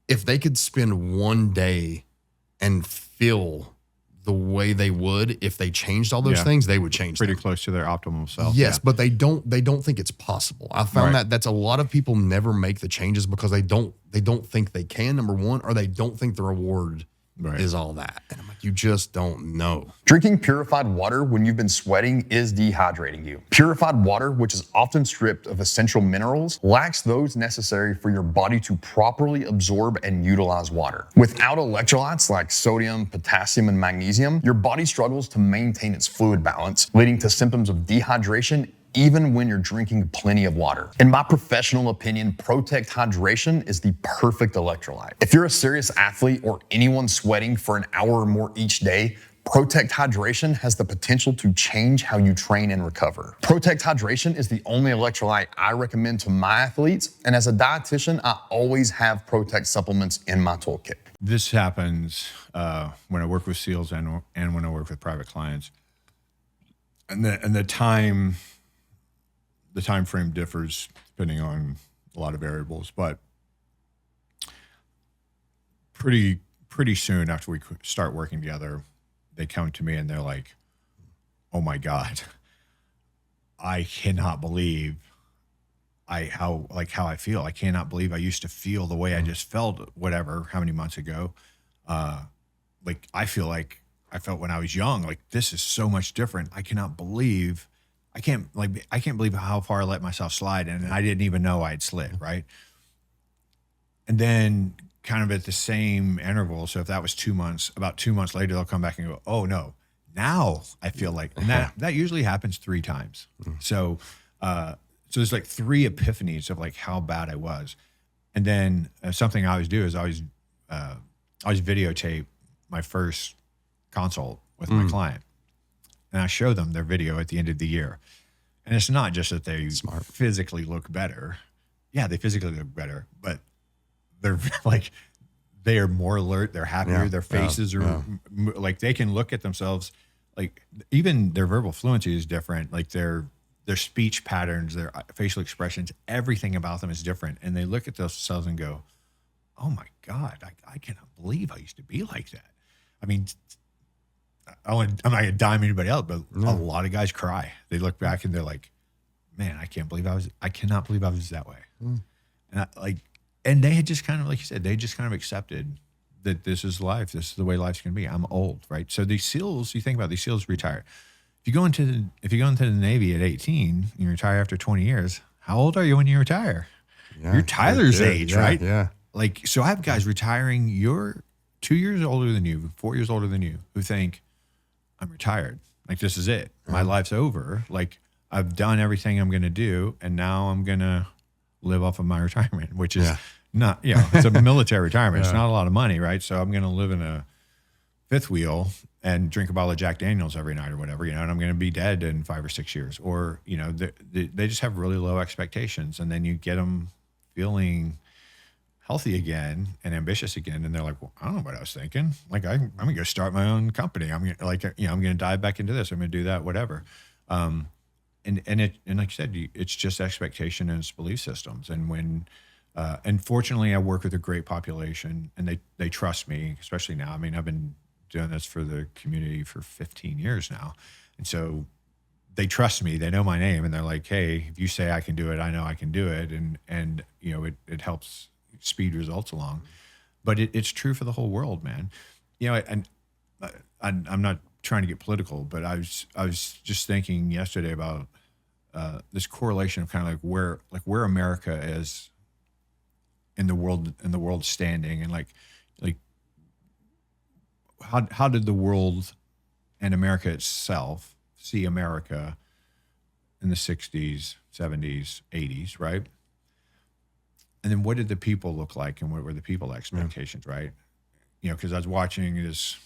G: If they could spend one day and feel the way they would if they changed all those things, they would change
A: pretty close to their optimal self.
G: Yes, but they don't think it's possible. I found that's a lot of people never make the changes because they don't think they can, number one, or they don't think the reward is all that. And I'm like, you just don't know.
H: Drinking purified water when you've been sweating is dehydrating you. Purified water, which is often stripped of essential minerals, lacks those necessary for your body to properly absorb and utilize water. Without electrolytes like sodium, potassium, and magnesium, your body struggles to maintain its fluid balance, leading to symptoms of dehydration even when you're drinking plenty of water. In my professional opinion, Protekt hydration is the perfect electrolyte. If you're a serious athlete or anyone sweating for an hour or more each day, Protekt hydration has the potential to change how you train and recover. Protekt hydration is the only electrolyte I recommend to my athletes, and as a dietitian, I always have Protekt supplements in my toolkit.
A: This happens when I work with SEALs and when I work with private clients, and the time frame differs depending on a lot of variables, but pretty soon after we start working together, they come to me and they're like, "Oh my God, I cannot believe how I feel. I cannot believe I used to feel the way I just felt how many months ago. Like I feel like I felt when I was young. Like this is so much different. I can't believe how far I let myself slide, and I didn't even know I had slid, right?" And then kind of at the same interval, so if that was 2 months, about 2 months later, they'll come back and go, "Oh no, now I feel like," and that usually happens 3 times. So there's like 3 epiphanies of like how bad I was. And then something I always do is I always videotape my first consult with my client, and I show them their video at the end of the year. And it's not just that they physically look better. Yeah, they physically look better, but they're like, they are more alert. They're happier. Their faces are like, they can look at themselves. Like even their verbal fluency is different. Like their speech patterns, their facial expressions, everything about them is different. And they look at themselves and go, "Oh my God, I cannot believe I used to be like that." I mean, I'm not going to dime anybody else, but a lot of guys cry. They look back and they're like, "Man, I cannot believe I was that way." And they had just kind of, like you said, they just kind of accepted that this is life. This is the way life's going to be. I'm old, right? So these SEALs, you think about these SEALs retire. If you go into the Navy at 18, you retire after 20 years. How old are you when you retire? You're Tyler's age, right?
G: Yeah.
A: Like, so I have guys retiring. You're 2 years older than you, 4 years older than you, who think, "I'm retired. Like, this is it. My life's over. Like, I've done everything I'm going to do, and now I'm going to live off of my retirement," which is not, it's a military retirement. It's not a lot of money, right? So I'm going to live in a fifth wheel and drink a bottle of Jack Daniels every night or whatever, and I'm going to be dead in 5 or 6 years. Or, they just have really low expectations, and then you get them feeling healthy again and ambitious again, and they're like, "Well, I don't know what I was thinking. Like, I'm going to go start my own company. I'm going to, I'm going to dive back into this. I'm going to do that, whatever." And like you said, it's just expectation and it's belief systems. And when, and fortunately, I work with a great population, and they trust me, especially now. I mean, I've been doing this for the community for 15 years now, and so they trust me. They know my name, and they're like, "Hey, if you say I can do it, I know I can do it," and it helps speed results along. But it's true for the whole world, man. And I'm not trying to get political, but I was just thinking yesterday about this correlation of kind of like where America is in the world standing, and like how did the world and America itself see America in the 60s, 70s, 80s, right? And then what did the people look like, and what were the people expectations, right? Because I was watching this,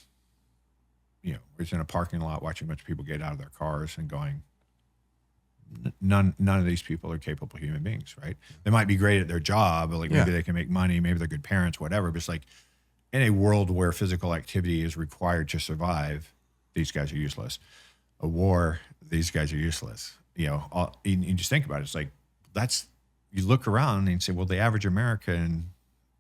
A: I was in a parking lot watching a bunch of people get out of their cars and going, none of these people are capable human beings, right? They might be great at their job, like maybe they can make money, maybe they're good parents, whatever. But it's like, in a world where physical activity is required to survive, these guys are useless. A war, these guys are useless. You just think about it. It's like, you look around and say, well, the average American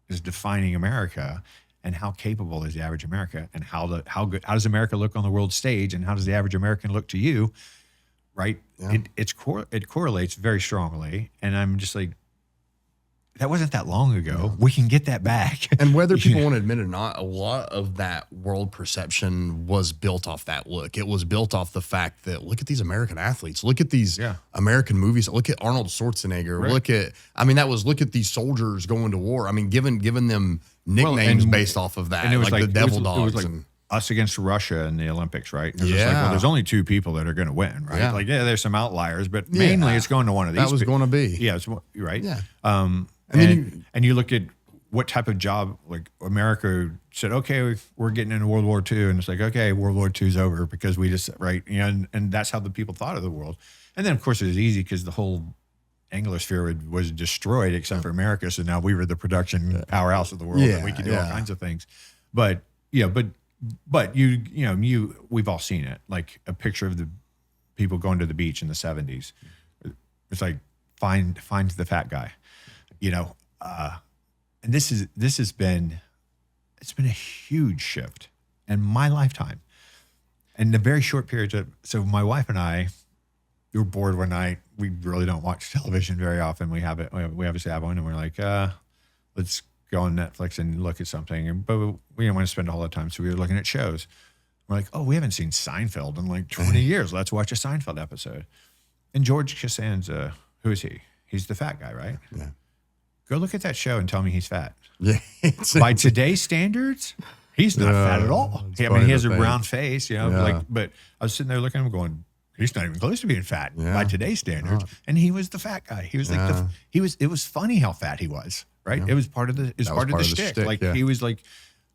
A: is defining America, and how capable is the average America, and how does America look on the world stage, and how does the average American look to you, right? Yeah. It correlates very strongly, and I'm just like, that wasn't that long ago. We can get that back.
G: And whether people want to admit it or not, a lot of that world perception was built off that look. It was built off the fact that, look at these American athletes. Look at these American movies. Look at Arnold Schwarzenegger. Right. Look at these soldiers going to war. I mean, giving them nicknames based off of that.
A: And it was
G: like the Devil Dogs.
A: It was like us against Russia in the Olympics, right? It was like, well, there's only 2 people that are going to win, right?
G: Yeah.
A: Like, there's some outliers, but mainly it's going to one of these.
G: That was going to be.
A: Yeah, right?
G: Yeah.
A: And you look at what type of job, like America said, okay, we're getting into World War II. And it's like, okay, World War II is over because we just, right. You know, and that's how the people thought of the world. And then of course it was easy because the whole Anglosphere was destroyed except for America. So now we were the production powerhouse of the world and we could do all kinds of things. But but we've all seen it, like a picture of the people going to the beach in the 70s. It's like, find the fat guy, you know, and it's been a huge shift in my lifetime. And the very short period so my wife and I, we were bored one night. We really don't watch television very often. We obviously have one, and we're like, let's go on Netflix and look at something. But we didn't want to spend a whole lot of time, so we were looking at shows. We're like, oh, we haven't seen Seinfeld in like 20 years. Let's watch a Seinfeld episode. And George Costanza, who is he? He's the fat guy, right?
I: Yeah.
A: Go look at that show and tell me he's fat.
I: Yeah.
A: By today's standards, he's not fat at all. I mean, he has a round face, you know,
I: Yeah.
A: but I was sitting there looking at him going, he's not even close to being fat
I: Yeah.
A: by today's standards. And he was the fat guy. He was like, it was funny how fat he was, right? It was part of the shtick. Like he was like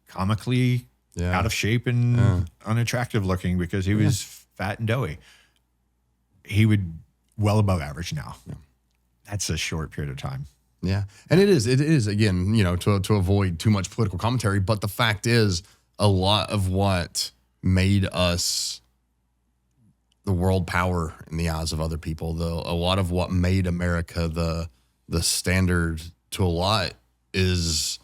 A: comically out of shape and unattractive looking because he was fat and doughy. He would well above average now. Yeah. That's a short period of time.
G: Yeah. And it is again, you know, to avoid too much political commentary, but the fact is a lot of what made us the world power in the eyes of other people, a lot of what made America the standard to a lot is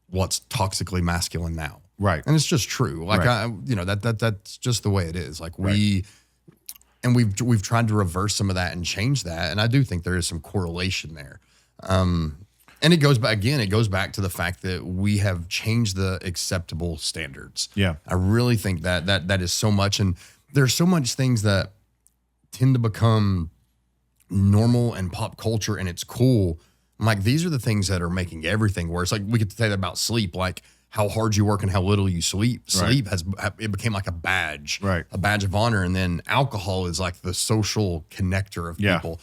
G: what's toxically masculine now.
A: Right.
G: And it's just true. Like that's just the way it is. Like we've tried to reverse some of that and change that. And I do think there is some correlation there. And it goes back to the fact that we have changed the acceptable standards.
A: Yeah.
G: I really think that is so much. And there's so much things that tend to become normal and pop culture and it's cool. I'm like, these are the things that are making everything worse. Like we could say that about sleep, like how hard you work and how little you sleep. Sleep it became like a badge, a badge of honor. And then alcohol is like the social connector of people.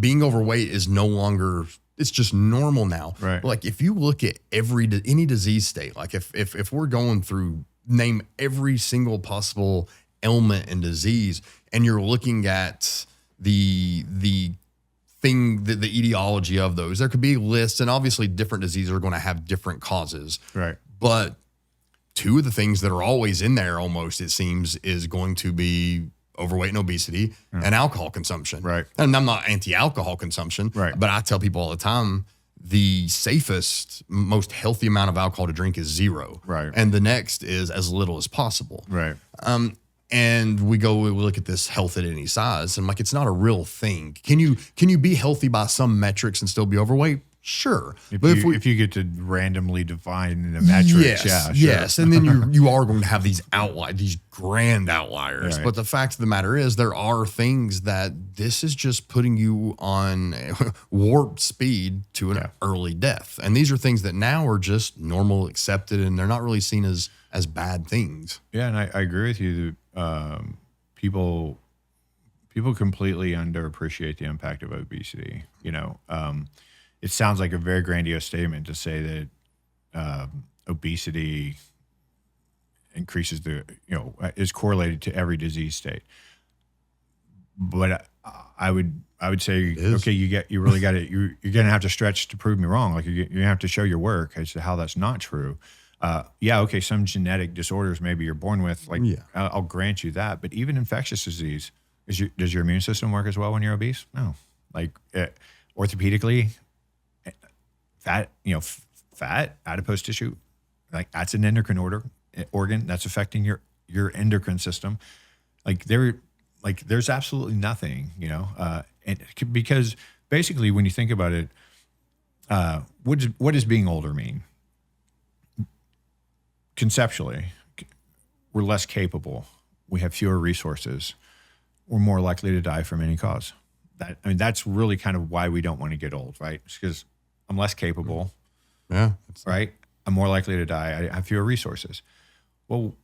G: Being overweight is no longer, it's just normal now.
A: Right.
G: Like if you look at any disease state, like if we're going through, name every single possible ailment and disease, and you're looking at the thing, the etiology of those, there could be lists, and obviously different diseases are going to have different causes.
A: Right.
G: But two of the things that are always in there almost, it seems, is going to be overweight and obesity and alcohol consumption.
A: Right.
G: And I'm not anti-alcohol consumption, but I tell people all the time, the safest, most healthy amount of alcohol to drink is 0.
A: Right.
G: And the next is as little as possible.
A: Right.
G: And we look at this health at any size. And I'm like, it's not a real thing. Can you be healthy by some metrics and still be overweight? Sure.
A: If you get to randomly define the metrics,
G: yes. And then you are going to have these grand outliers.
A: Right.
G: But the fact of the matter is there are things that this is just putting you on warp speed to an early death. And these are things that now are just normal, accepted, and they're not really seen as bad things.
A: Yeah, and I agree with you. People completely underappreciate the impact of obesity. You know, it sounds like a very grandiose statement to say that obesity increases is correlated to every disease state. But I would say, okay, you really got it. You're going to have to stretch to prove me wrong. Like you're going to have to show your work as to how that's not true. Okay, some genetic disorders maybe you're born with, like I'll grant you that. But even infectious disease, does your immune system work as well when you're obese? No. Like orthopedically, fat, adipose tissue, like that's an endocrine organ that's affecting your endocrine system. There's absolutely nothing, because basically when you think about it, what does being older mean? Conceptually, we're less capable. We have fewer resources. We're more likely to die from any cause. That's really kind of why we don't want to get old, right? It's because I'm less capable.
I: Yeah.
A: Right? I'm more likely to die. I have fewer resources. Well,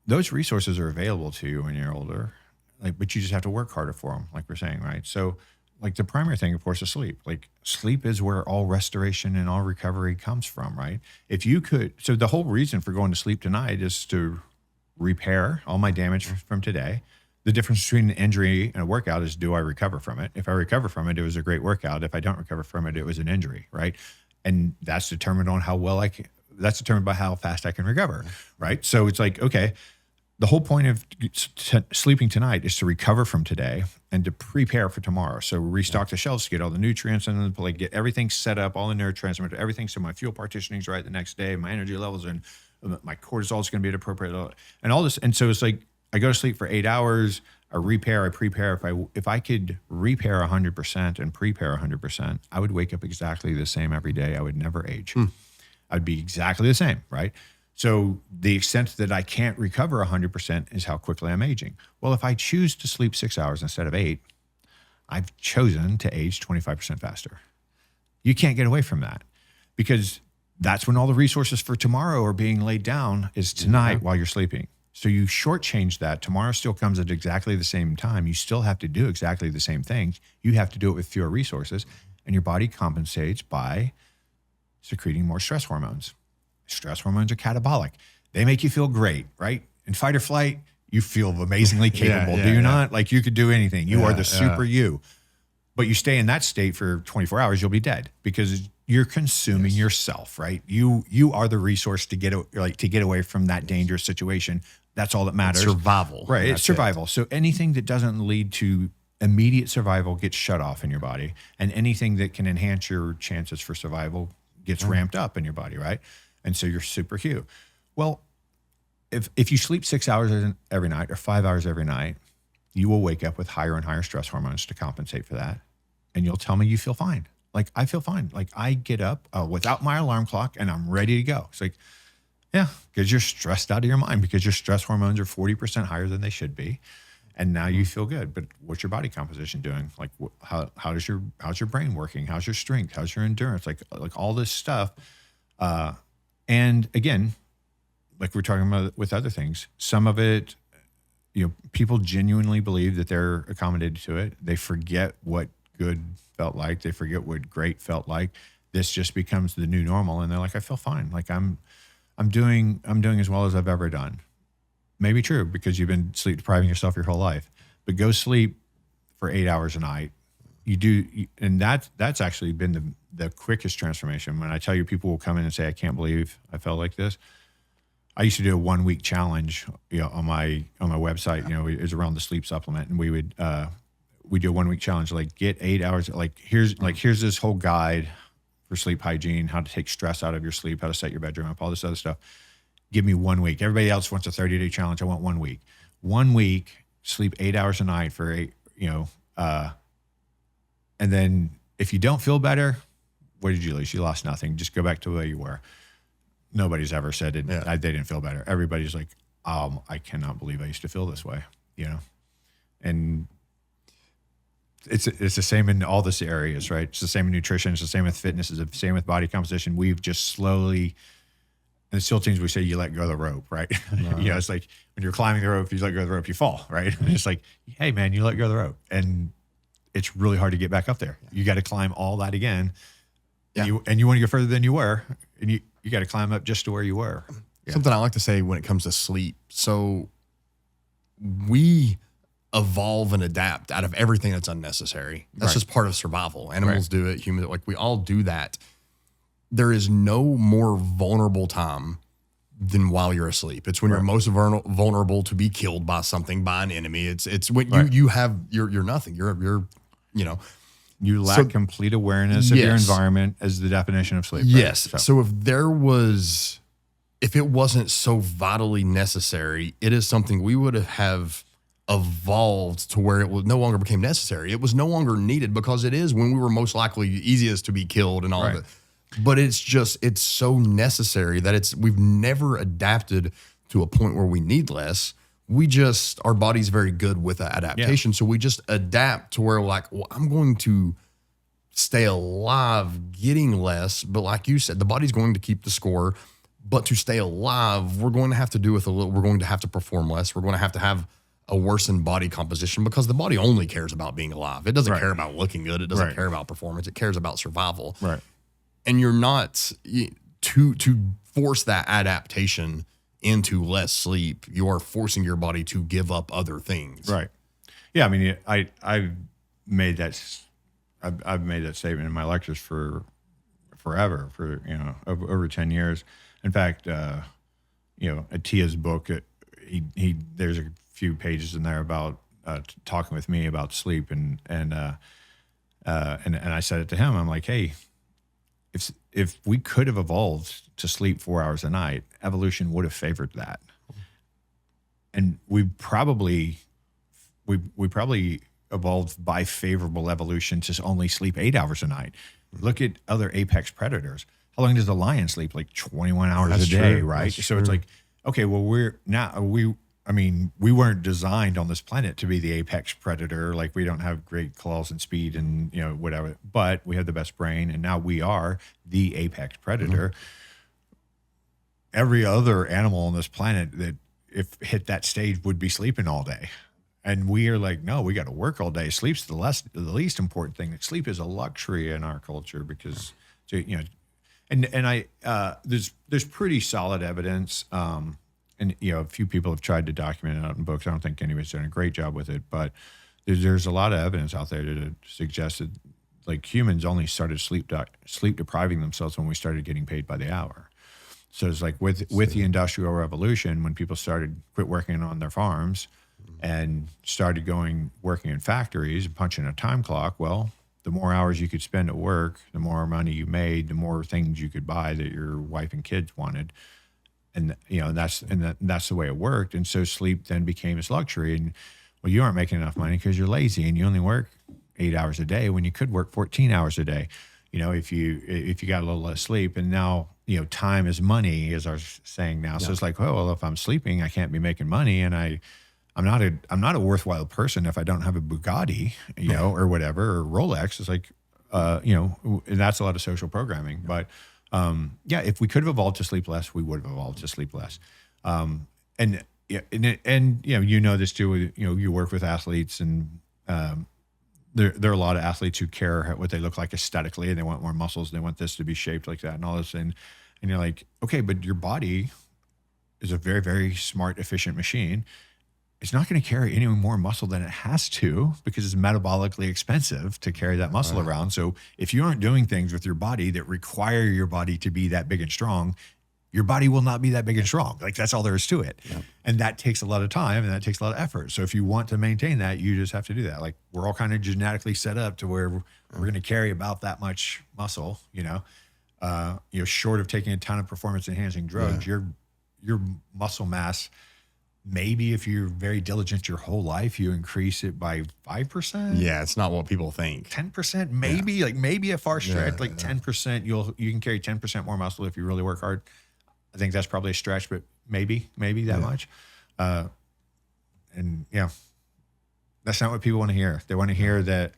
A: those resources are available to you when you're older, but you just have to work harder for them, like we're saying, right? So like the primary thing, of course, is sleep. Like sleep is where all restoration and all recovery comes from, right? If you could, so the whole reason for going to sleep tonight is to repair all my damage from today. The difference between an injury and a workout is, do I recover from it? If I recover from it, it was a great workout. If I don't recover from it, it was an injury, right? And that's determined on how well that's determined by how fast I can recover, right? So it's like, okay, the whole point of sleeping tonight is to recover from today and to prepare for tomorrow. So restock the shelves, get all the nutrients in the plate, get everything set up, all the neurotransmitters, everything. So my fuel partitioning is right the next day. My energy levels and my cortisol is going to be at appropriate level and all this. And so it's like, I go to sleep for 8 hours, I repair, I prepare. If I could repair 100% and prepare 100%, I would wake up exactly the same every day. I would never age. I'd be exactly the same, right? So the extent that I can't recover 100% is how quickly I'm aging. Well, if I choose to sleep 6 hours instead of 8, I've chosen to age 25% faster. You can't get away from that because that's when all the resources for tomorrow are being laid down is tonight while you're sleeping. So you shortchange that. Tomorrow still comes at exactly the same time. You still have to do exactly the same things. You have to do it with fewer resources, and your body compensates by secreting more stress hormones. Stress hormones are catabolic. They make you feel great, right? In fight or flight, you feel amazingly capable. Do you not? Like you could do anything. You are the super you. But you stay in that state for 24 hours, you'll be dead because you're consuming yourself, right? You are the resource to get away from that dangerous situation. That's all that matters.
G: It's survival.
A: Right. It's survival. So anything that doesn't lead to immediate survival gets shut off in your body. And anything that can enhance your chances for survival gets ramped up in your body, right? And so you're super Hugh. Well, if you sleep 6 hours every night or 5 hours every night, you will wake up with higher and higher stress hormones to compensate for that. And you'll tell me you feel fine. Like, I feel fine. Like, I get up without my alarm clock and I'm ready to go. It's like, yeah, because you're stressed out of your mind because your stress hormones are 40% higher than they should be. And now you feel good. But what's your body composition doing? Like, how's your brain working? How's your strength? How's your endurance? Like all this stuff. And again, like we're talking about with other things, some of it, people genuinely believe that they're accommodated to it. They forget what good felt like. They forget what great felt like. This just becomes the new normal. And they're like, I feel fine. Like I'm doing as well as I've ever done. Maybe true because you've been sleep depriving yourself your whole life, but go sleep for 8 hours a night. And that's actually been the quickest transformation. When I tell you, people will come in and say, I can't believe I felt like this. I used to do a 1 week challenge, on my website, it was around the sleep supplement. And we do a 1 week challenge, like get 8 hours. Here's this whole guide for sleep hygiene, how to take stress out of your sleep, how to set your bedroom up, all this other stuff. Give me 1 week. Everybody else wants a 30-day challenge. I want 1 week. 1 week, sleep 8 hours a night for and then if you don't feel better, what did you lose? You lost nothing. Just go back to where you were. Nobody's ever said it. They didn't feel better. Everybody's like, I cannot believe I used to feel this way, and it's the same in all this areas, right? It's the same in nutrition. It's the same with fitness. It's the same with body composition. We've just slowly, in the SEAL teams, we say you let go of the rope, right? It's like when you're climbing the rope, you let go of the rope, you fall, right? And it's like, hey man, you let go of the rope. And it's really hard to get back up there. You got to climb all that again. Yeah. You want to go further than you were. And you got to climb up just to where you were. Yeah.
G: Something I like to say when it comes to sleep. So we evolve and adapt out of everything that's unnecessary. That's just part of survival. Animals do it, humans, like we all do that. There is no more vulnerable time than while you're asleep. It's when you're most vulnerable to be killed by something, by an enemy. It's when you're nothing. You
A: lack complete awareness of your environment as the definition of sleep.
G: Yes. Right? So if it wasn't so vitally necessary, it is something we would have evolved to where it no longer became necessary. It was no longer needed because it is when we were most likely easiest to be killed and all of it. But it's so necessary that we've never adapted to a point where we need less. Our body's very good with adaptation. Yeah. So we just adapt to where I'm going to stay alive getting less. But like you said, the body's going to keep the score. But to stay alive, we're going to have to do we're going to have to perform less. We're going to have a worsened body composition because the body only cares about being alive. It doesn't
A: Right.
G: care about looking good. It doesn't
A: Right.
G: care about performance. It cares about survival.
A: Right.
G: And you're not to force that adaptation into less sleep. You are forcing your body to give up other things.
A: Right. Yeah. I mean, I've made that statement in my lectures for forever, for, over 10 years. In fact, Atia's book, there's a few pages in there about talking with me about sleep, and I said it to him. I'm like, hey, if we could have evolved to sleep 4 hours a night, evolution would have favored that, and we probably evolved by favorable evolution to only sleep 8 hours a night. Look at other apex predators. How long does the lion sleep? Like 21 hours
G: That's
A: a day,
G: true.
A: right?
G: That's
A: So it's like, okay, well, we weren't designed on this planet to be the apex predator. Like, we don't have great claws and speed and, whatever, but we have the best brain, and now we are the apex predator. Every other animal on this planet that if hit that stage would be sleeping all day. And we are like, no, we got to work all day. Sleep's the least important thing. Sleep is a luxury in our culture because, there's pretty solid evidence. And a few people have tried to document it out in books. I don't think anybody's done a great job with it, but there's a lot of evidence out there to suggest that, like, humans only started sleep depriving themselves when we started getting paid by the hour. So it's like with the Industrial Revolution, when people quit working on their farms and started working in factories and punching a time clock. Well, the more hours you could spend at work, the more money you made, the more things you could buy that your wife and kids wanted. And that's the way it worked. And so sleep then became this luxury. And well, you aren't making enough money because you're lazy and you only work 8 hours a day when you could work 14 hours a day. If you got a little less sleep. And now, time is money, is our saying now. So it's like, oh, well, if I'm sleeping, I can't be making money, and I'm not a worthwhile person if I don't have a Bugatti, or whatever, or Rolex. It's like, and that's a lot of social programming. But if we could have evolved to sleep less, we would have evolved to sleep less. And this too. You work with athletes, and there are a lot of athletes who care what they look like aesthetically, and they want more muscles, and they want this to be shaped like that, and all this. And you're like, okay, but your body is a very, very smart, efficient machine. It's not going to carry any more muscle than it has to because it's metabolically expensive to carry that muscle around. So if you aren't doing things with your body that require your body to be that big and strong, your body will not be that big and strong. Like, that's all there is to it. Yep. And that takes a lot of time, and that takes a lot of effort. So if you want to maintain that, you just have to do that. Like, we're all kind of genetically set up to where we're going to carry about that much muscle, short of taking a ton of performance enhancing drugs, your muscle mass, maybe if you're very diligent your whole life, you increase it by 5%.
G: Yeah, it's not what people think.
A: 10%, maybe, like maybe a far stretch, 10%. You can carry 10% more muscle if you really work hard. I think that's probably a stretch, but maybe that much. That's not what people want to hear. They want to hear that,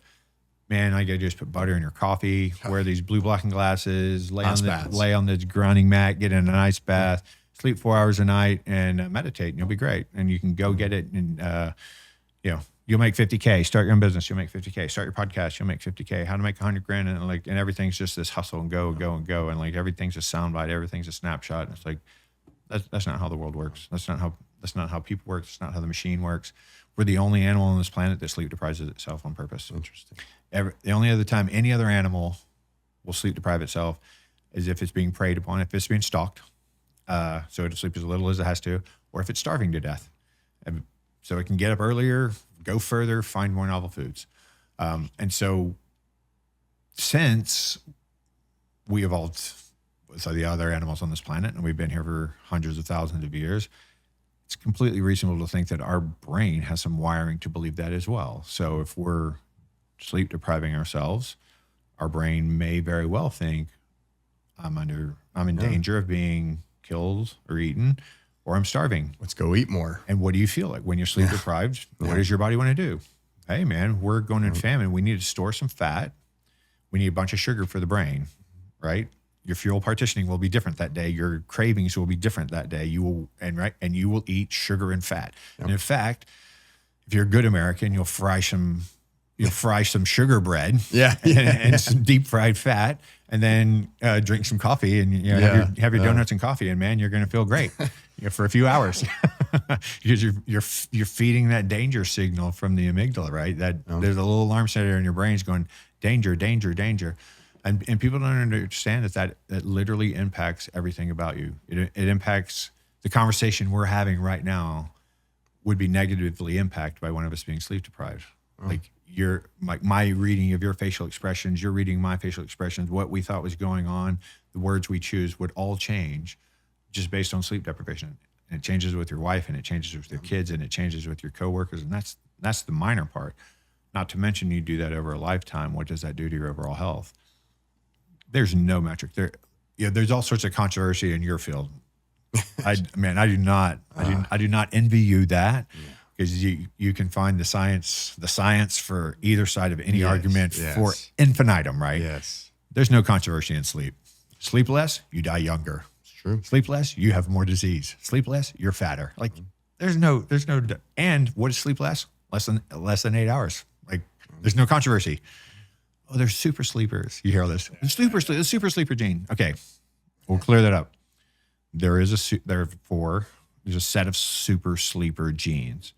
A: man, all you gotta do is put butter in your coffee, wear these blue blocking glasses, lay on the grinding mat, get in an ice bath, sleep 4 hours a night, and meditate, and you'll be great. And you can go get it, and you'll make 50K. Start your own business, you'll make 50K. Start your podcast, you'll make 50K. How to make 100 grand, and everything's just this hustle and go, and like everything's a soundbite, everything's a snapshot. And it's like that's not how the world works. That's not how people work. That's not how the machine works. We're the only animal on this planet that sleep deprives itself on purpose.
G: Interesting.
A: The only other time any other animal will sleep deprive itself is if it's being preyed upon, if it's being stalked. So it'll sleep as little as it has to, or if it's starving to death. And so it can get up earlier, go further, find more novel foods. And so since we evolved with the other animals on this planet, and we've been here for hundreds of thousands of years, it's completely reasonable to think that our brain has some wiring to believe that as well. So if we're sleep depriving ourselves, our brain may very well think, I'm in danger of being killed or eaten, or I'm starving.
G: Let's go eat more.
A: And what do you feel like when you're sleep deprived? What does your body want to do? Hey man, we're going in famine. We need to store some fat. We need a bunch of sugar for the brain, right? Your fuel partitioning will be different that day. Your cravings will be different that day. You will eat sugar and fat. Yep. And in fact, if you're a good American, you'll fry some sugar bread,
G: Yeah.
A: and some deep fried fat, and then drink some coffee, and have your donuts and coffee, and man, you're going to feel great for a few hours because you're feeding that danger signal from the amygdala, right? That there's a little alarm center in your brain's going danger, danger, danger, and people don't understand that literally impacts everything about you. It impacts the conversation we're having right now would be negatively impacted by one of us being sleep deprived. Like my reading of your facial expressions, you're reading my facial expressions, what we thought was going on, the words we choose would all change just based on sleep deprivation. And it changes with your wife, and it changes with your kids, and it changes with your coworkers. And that's the minor part. Not to mention you do that over a lifetime. What does that do to your overall health? There's no metric there. There's all sorts of controversy in your field. I do not envy you that. Because you can find the science for either side of any argument for infinitum, right?
G: Yes.
A: There's no controversy in sleep. Sleep less, you die younger.
G: It's true.
A: Sleep less, you have more disease. Sleep less, you're fatter. Like there's no. And what is sleep less? Less than 8 hours. Like there's no controversy. Oh, there's super sleepers. You hear this? The super sleeper gene. Okay, we'll clear that up. There's a set of super sleeper genes.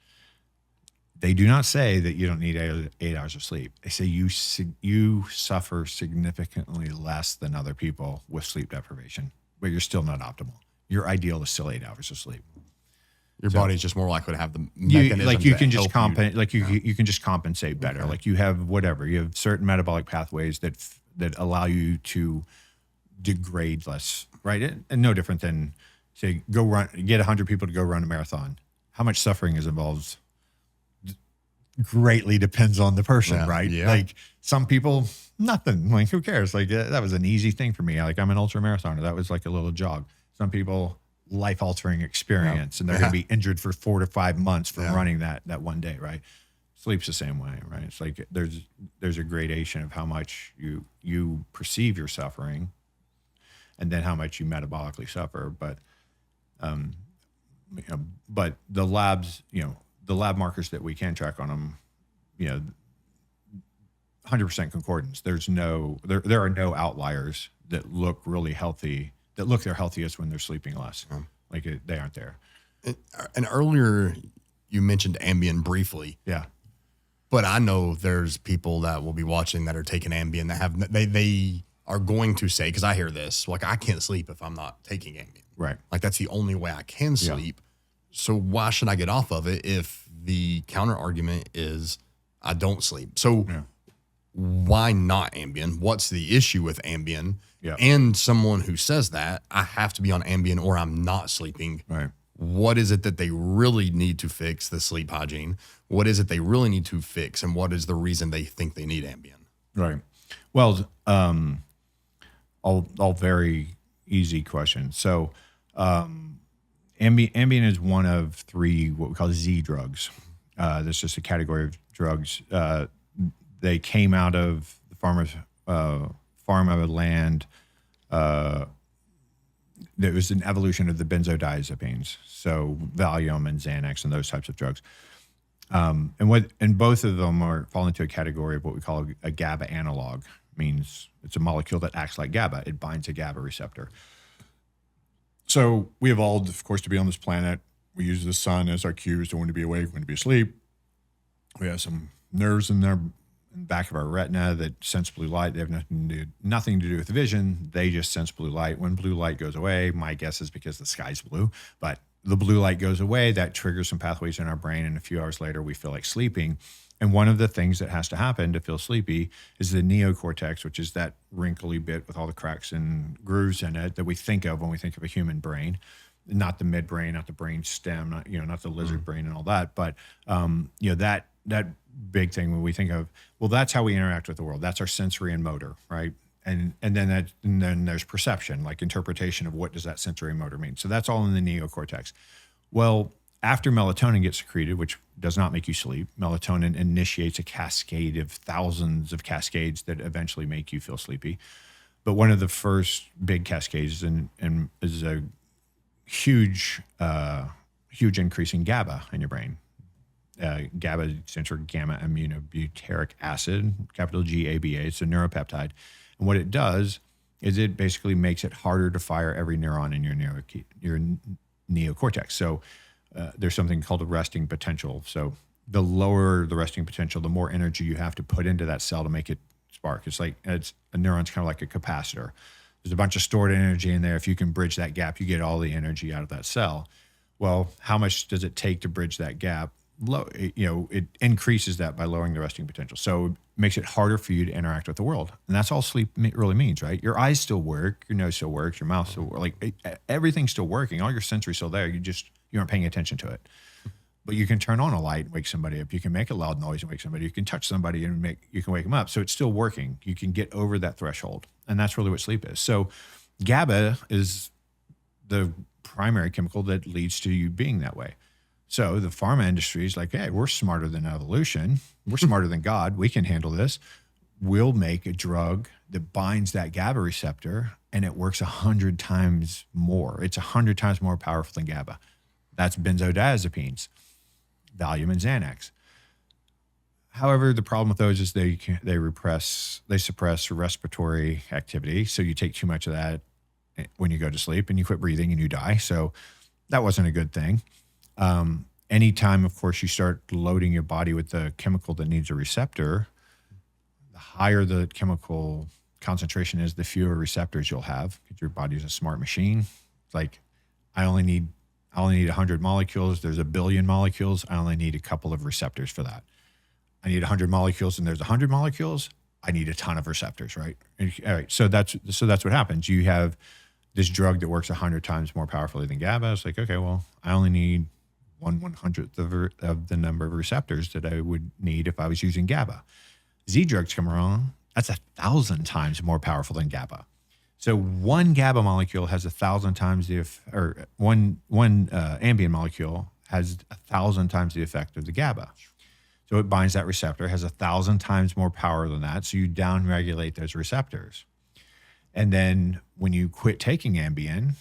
A: They do not say that you don't need 8 hours of sleep. They say you suffer significantly less than other people with sleep deprivation, but you're still not optimal. Your ideal is still 8 hours of sleep.
G: Your body's just more likely to have the mechanisms
A: you can just compensate. You can just compensate better. Okay. Like you have You have certain metabolic pathways that allow you to degrade less, right? And no different than say get 100 people to go run a marathon. How much suffering is involved? Greatly depends on the person, right?
G: Yeah.
A: Like some people, nothing. Like who cares? Like that was an easy thing for me. Like I'm an ultra marathoner. That was like a little jog. Some people, life altering experience, and they're going to be injured for 4 to 5 months from running that one day, right? Sleep's the same way, right? It's like there's a gradation of how much you perceive your suffering, and then how much you metabolically suffer. But but the labs, the lab markers that we can track on them, 100% concordance. There are no outliers that look really healthy, that look their healthiest when they're sleeping less. They aren't there.
G: And earlier you mentioned Ambien briefly.
A: Yeah.
G: But I know there's people that will be watching that are taking Ambien that they are going to say, because I hear this, like I can't sleep if I'm not taking Ambien.
A: Right.
G: Like that's the only way I can sleep. So why should I get off of it if the counter argument is I don't sleep? So why not Ambien? What's the issue with Ambien?
A: Yeah.
G: And someone who says that I have to be on Ambien or I'm not sleeping.
A: Right.
G: What is it that they really need to fix the sleep hygiene? What is it they really need to fix? And what is the reason they think they need Ambien?
A: Right. Well, all very easy questions. So, Ambien is one of 3 what we call Z drugs. That's just a category of drugs. They came out of the pharma land. There was an evolution of the benzodiazepines, so Valium and Xanax and those types of drugs. And both of them fall into a category of what we call a GABA analog. Means it's a molecule that acts like GABA. It binds a GABA receptor. So we evolved, of course, to be on this planet. We use the sun as our cues to when to be awake, when to be asleep. We have some nerves in the back of our retina that sense blue light. They have nothing to do with vision. They just sense blue light. When blue light goes away, my guess is because the sky's blue, but the blue light goes away, that triggers some pathways in our brain, and a few hours later, we feel like sleeping. And one of the things that has to happen to feel sleepy is the neocortex, which is that wrinkly bit with all the cracks and grooves in it that we think of when we think of a human brain, not the midbrain, not the brain stem, not the lizard brain and all that, but that big thing when we think of, well, that's how we interact with the world. That's our sensory and motor, right? And then there's perception, like interpretation of what does that sensory and motor mean. So that's all in the neocortex. Well, after melatonin gets secreted, which does not make you sleep, melatonin initiates a cascade of thousands of cascades that eventually make you feel sleepy. But one of the first big cascades is a huge increase in GABA in your brain. GABA stands for gamma aminobutyric acid, capital GABA. It's a neuropeptide. And what it does is it basically makes it harder to fire every neuron in your neocortex. So there's something called a resting potential. So the lower the resting potential, the more energy you have to put into that cell to make it spark. It's a neuron's kind of like a capacitor. There's a bunch of stored energy in there. If you can bridge that gap, you get all the energy out of that cell. Well, how much does it take to bridge that gap? It increases that by lowering the resting potential. So it makes it harder for you to interact with the world. And that's all sleep really means, right? Your eyes still work, your nose still works, your mouth still works. Everything's still working. All your sensory's still there. You aren't paying attention to it. But you can turn on a light and wake somebody up. You can make a loud noise and wake somebody. You can touch somebody and you can wake them up. So it's still working. You can get over that threshold. And that's really what sleep is. So GABA is the primary chemical that leads to you being that way. So the pharma industry is like, hey, we're smarter than evolution. We're smarter than God. We can handle this. We'll make a drug that binds that GABA receptor and it works 100 times more. It's 100 times more powerful than GABA. That's benzodiazepines, Valium and Xanax. However, the problem with those is they suppress respiratory activity. So you take too much of that when you go to sleep and you quit breathing and you die. So that wasn't a good thing. Anytime, of course, you start loading your body with the chemical that needs a receptor, the higher the chemical concentration is, the fewer receptors you'll have, because your body's a smart machine. It's like, I only need 100 molecules. There's 1 billion molecules. I only need a couple of receptors for that. I need 100 molecules and there's 100 molecules. I need a ton of receptors, right? All right. So that's what happens. You have this drug that works 100 times more powerfully than GABA. It's like, okay, well, I only need 1/100th of the number of receptors that I would need if I was using GABA. Z drugs come along. That's 1,000 times more powerful than GABA. So one GABA molecule has 1,000 times one Ambien molecule has 1,000 times the effect of the GABA. So it binds that receptor, has 1,000 times more power than that. So you downregulate those receptors. And then when you quit taking Ambien,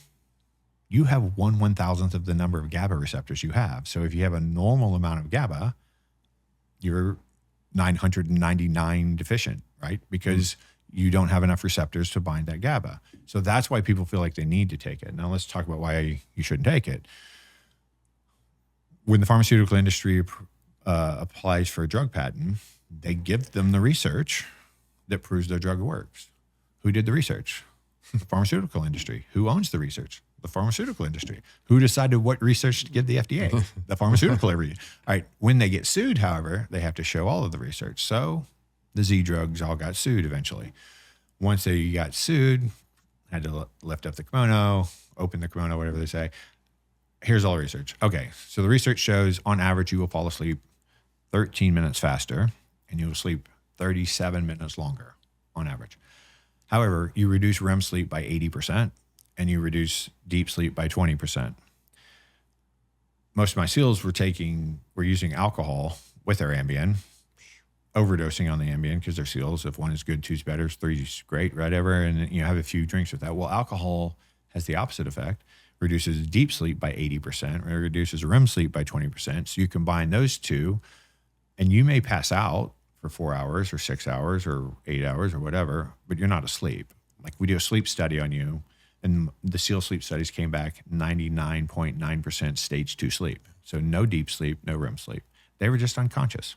A: you have 1/1,000th of the number of GABA receptors you have. So if you have a normal amount of GABA, you're 999 deficient, right? Because you don't have enough receptors to bind that GABA. So that's why people feel like they need to take it. Now let's talk about why you shouldn't take it. When the pharmaceutical industry applies for a drug patent, they give them the research that proves their drug works. Who did the research? The pharmaceutical industry. Who owns the research? The pharmaceutical industry. Who decided what research to give the FDA? The pharmaceutical industry. All right. When they get sued, however, they have to show all of the research. So the Z drugs all got sued eventually. Once they got sued, had to lift up the kimono, open the kimono, whatever they say. Here's all the research. Okay. So the research shows on average, you will fall asleep 13 minutes faster and you will sleep 37 minutes longer on average. However, you reduce REM sleep by 80% and you reduce deep sleep by 20%. Most of my SEALs were using alcohol with their Ambien, overdosing on the Ambien because they're SEALs. If one is good, two's better, three's great, whatever. And have a few drinks with that. Well, alcohol has the opposite effect, reduces deep sleep by 80%, or reduces REM sleep by 20%. So you combine those two and you may pass out for 4 hours or 6 hours or 8 hours or whatever, but you're not asleep. Like we do a sleep study on you, and the SEAL sleep studies came back 99.9% stage 2 sleep. So no deep sleep, no REM sleep. They were just unconscious.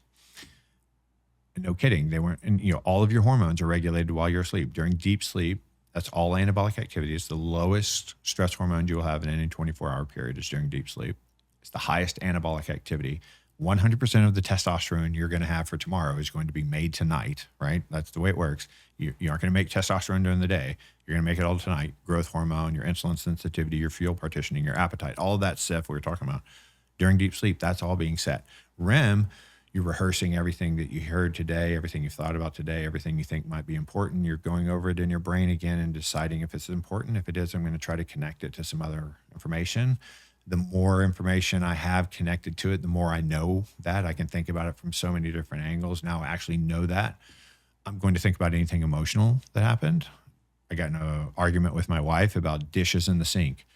A: And no kidding. They weren't, and all of your hormones are regulated while you're asleep. During deep sleep, that's all anabolic activity. It's the lowest stress hormone you will have in any 24-hour period is during deep sleep. It's the highest anabolic activity. 100% of the testosterone you're going to have for tomorrow is going to be made tonight, right? That's the way it works. You aren't going to make testosterone during the day. You're going to make it all tonight. Growth hormone, your insulin sensitivity, your fuel partitioning, your appetite, all of that stuff we were talking about. During deep sleep, that's all being set. REM, you're rehearsing everything that you heard today, everything you thought about today, everything you think might be important. You're going over it in your brain again and deciding if it's important. If it is, I'm going to try to connect it to some other information. The more information I have connected to it, the more I know that. I can think about it from so many different angles. Now I actually know that. I'm going to think about anything emotional that happened. I got in an argument with my wife about dishes in the sink.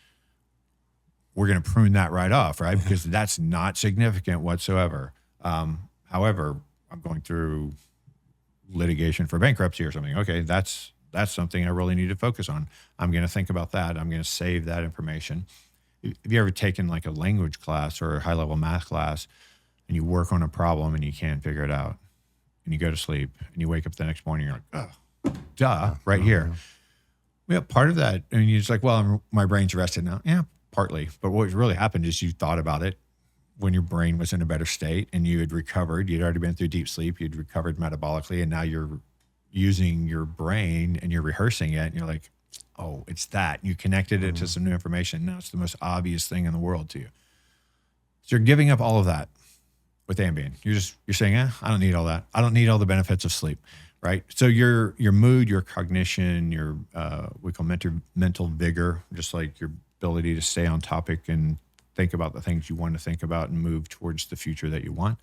A: We're going to prune that right off, right? Because that's not significant whatsoever. However, I'm going through litigation for bankruptcy or something. Okay, that's something I really need to focus on. I'm going to think about that. I'm going to save that information. Have you ever taken like a language class or a high-level math class and you work on a problem and you can't figure it out and you go to sleep and you wake up the next morning, you're like, oh, duh, right here. Yeah, part of that, and you're just like, well, my brain's rested now. Yeah, partly. But what really happened is you thought about it when your brain was in a better state and you had recovered. You'd already been through deep sleep. You'd recovered metabolically, and now you're using your brain and you're rehearsing it. And you're like, oh, it's that. You connected it to some new information. Now it's the most obvious thing in the world to you. So you're giving up all of that with Ambien. You're saying, I don't need all that. I don't need all the benefits of sleep. Right. So your mood, your cognition, your we call mental vigor, just like your ability to stay on topic and think about the things you want to think about and move towards the future that you want.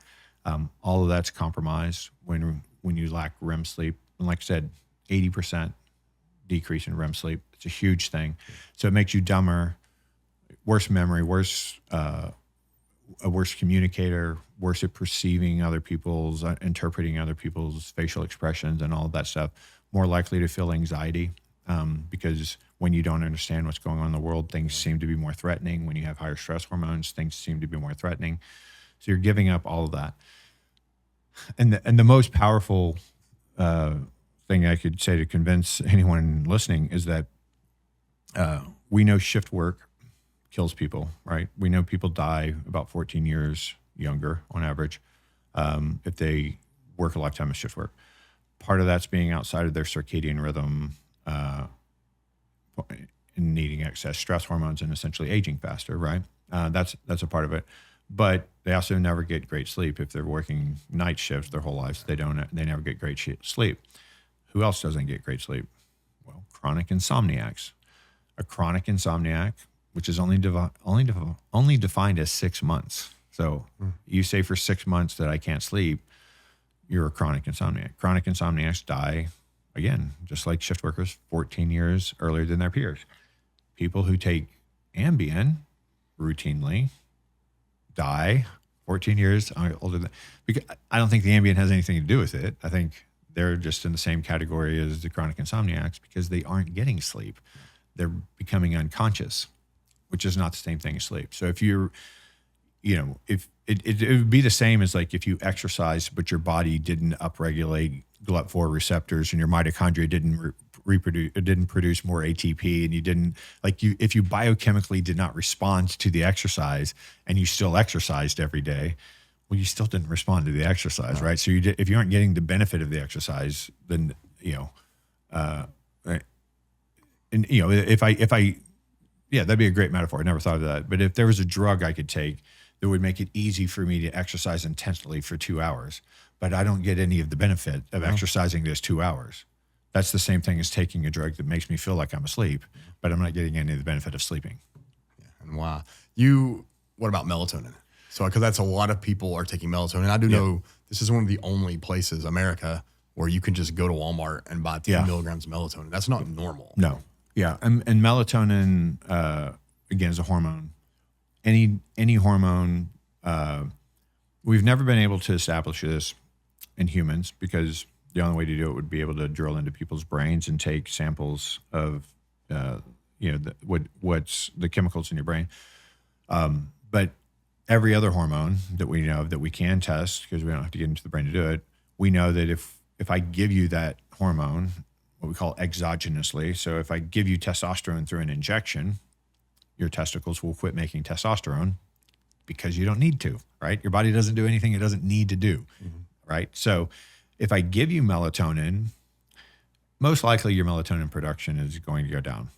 A: All of that's compromised when you lack REM sleep. And like I said, 80% decrease in REM sleep. It's a huge thing. So it makes you dumber, worse memory, a worse communicator, worse at perceiving other people's, interpreting other people's facial expressions and all of that stuff, more likely to feel anxiety because when you don't understand what's going on in the world, things seem to be more threatening. When you have higher stress hormones, things seem to be more threatening. So you're giving up all of that. And the most powerful thing I could say to convince anyone listening is that we know shift work kills people, right? We know people die about 14 years younger on average if they work a lifetime of shift work. Part of that's being outside of their circadian rhythm and needing excess stress hormones and essentially aging faster, right? That's a part of it. But they also never get great sleep if they're working night shifts their whole lives. They never get great sleep. Who else doesn't get great sleep? Well, chronic insomniacs. A chronic insomniac, which is only defined as 6 months. So you say for 6 months that I can't sleep, you're a chronic insomniac. Chronic insomniacs die, again, just like shift workers, 14 years earlier than their peers. People who take Ambien routinely die 14 years older than, because I don't think the Ambien has anything to do with it. I think they're just in the same category as the chronic insomniacs because they aren't getting sleep. They're becoming unconscious, which is not the same thing as sleep. So if you're, if it would be the same as like if you exercise, but your body didn't upregulate GLUT4 receptors and your mitochondria didn't produce more ATP, and you didn't if you biochemically did not respond to the exercise and you still exercised every day, well, you still didn't respond to the exercise, right? So if you aren't getting the benefit of the exercise, then that'd be a great metaphor. I never thought of that. But if there was a drug I could take that would make it easy for me to exercise intensely for 2 hours, but I don't get any of the benefit of exercising those 2 hours. That's the same thing as taking a drug that makes me feel like I'm asleep, but I'm not getting any of the benefit of sleeping.
G: Yeah. And wow. What about melatonin? So, because that's a lot of people are taking melatonin. I do know this is one of the only places, America, where you can just go to Walmart and buy 10 milligrams of melatonin. That's not normal.
A: No. Yeah. And melatonin, again, is a hormone. Any hormone, we've never been able to establish this in humans because the only way to do it would be able to drill into people's brains and take samples of, what's the chemicals in your brain. But every other hormone that we know that we can test, because we don't have to get into the brain to do it, we know that if I give you that hormone, what we call exogenously, so if I give you testosterone through an injection, your testicles will quit making testosterone because you don't need to, right? Your body doesn't do anything it doesn't need to do, right? So if I give you melatonin, most likely your melatonin production is going to go down.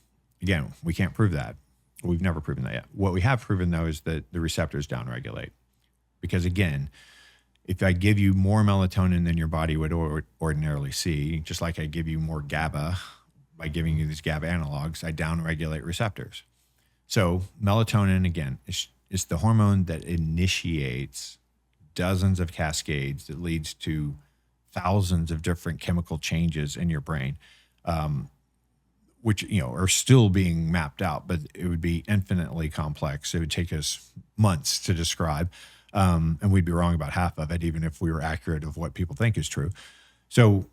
A: Again, we can't prove that. We've never proven that yet. What we have proven, though, is that the receptors downregulate. Because, again, if I give you more melatonin than your body would ordinarily see, just like I give you more GABA by giving you these GABA analogs, I downregulate receptors. So melatonin, again, is the hormone that initiates dozens of cascades that leads to thousands of different chemical changes in your brain, which are still being mapped out, but it would be infinitely complex. It would take us months to describe. And we'd be wrong about half of it, even if we were accurate of what people think is true. So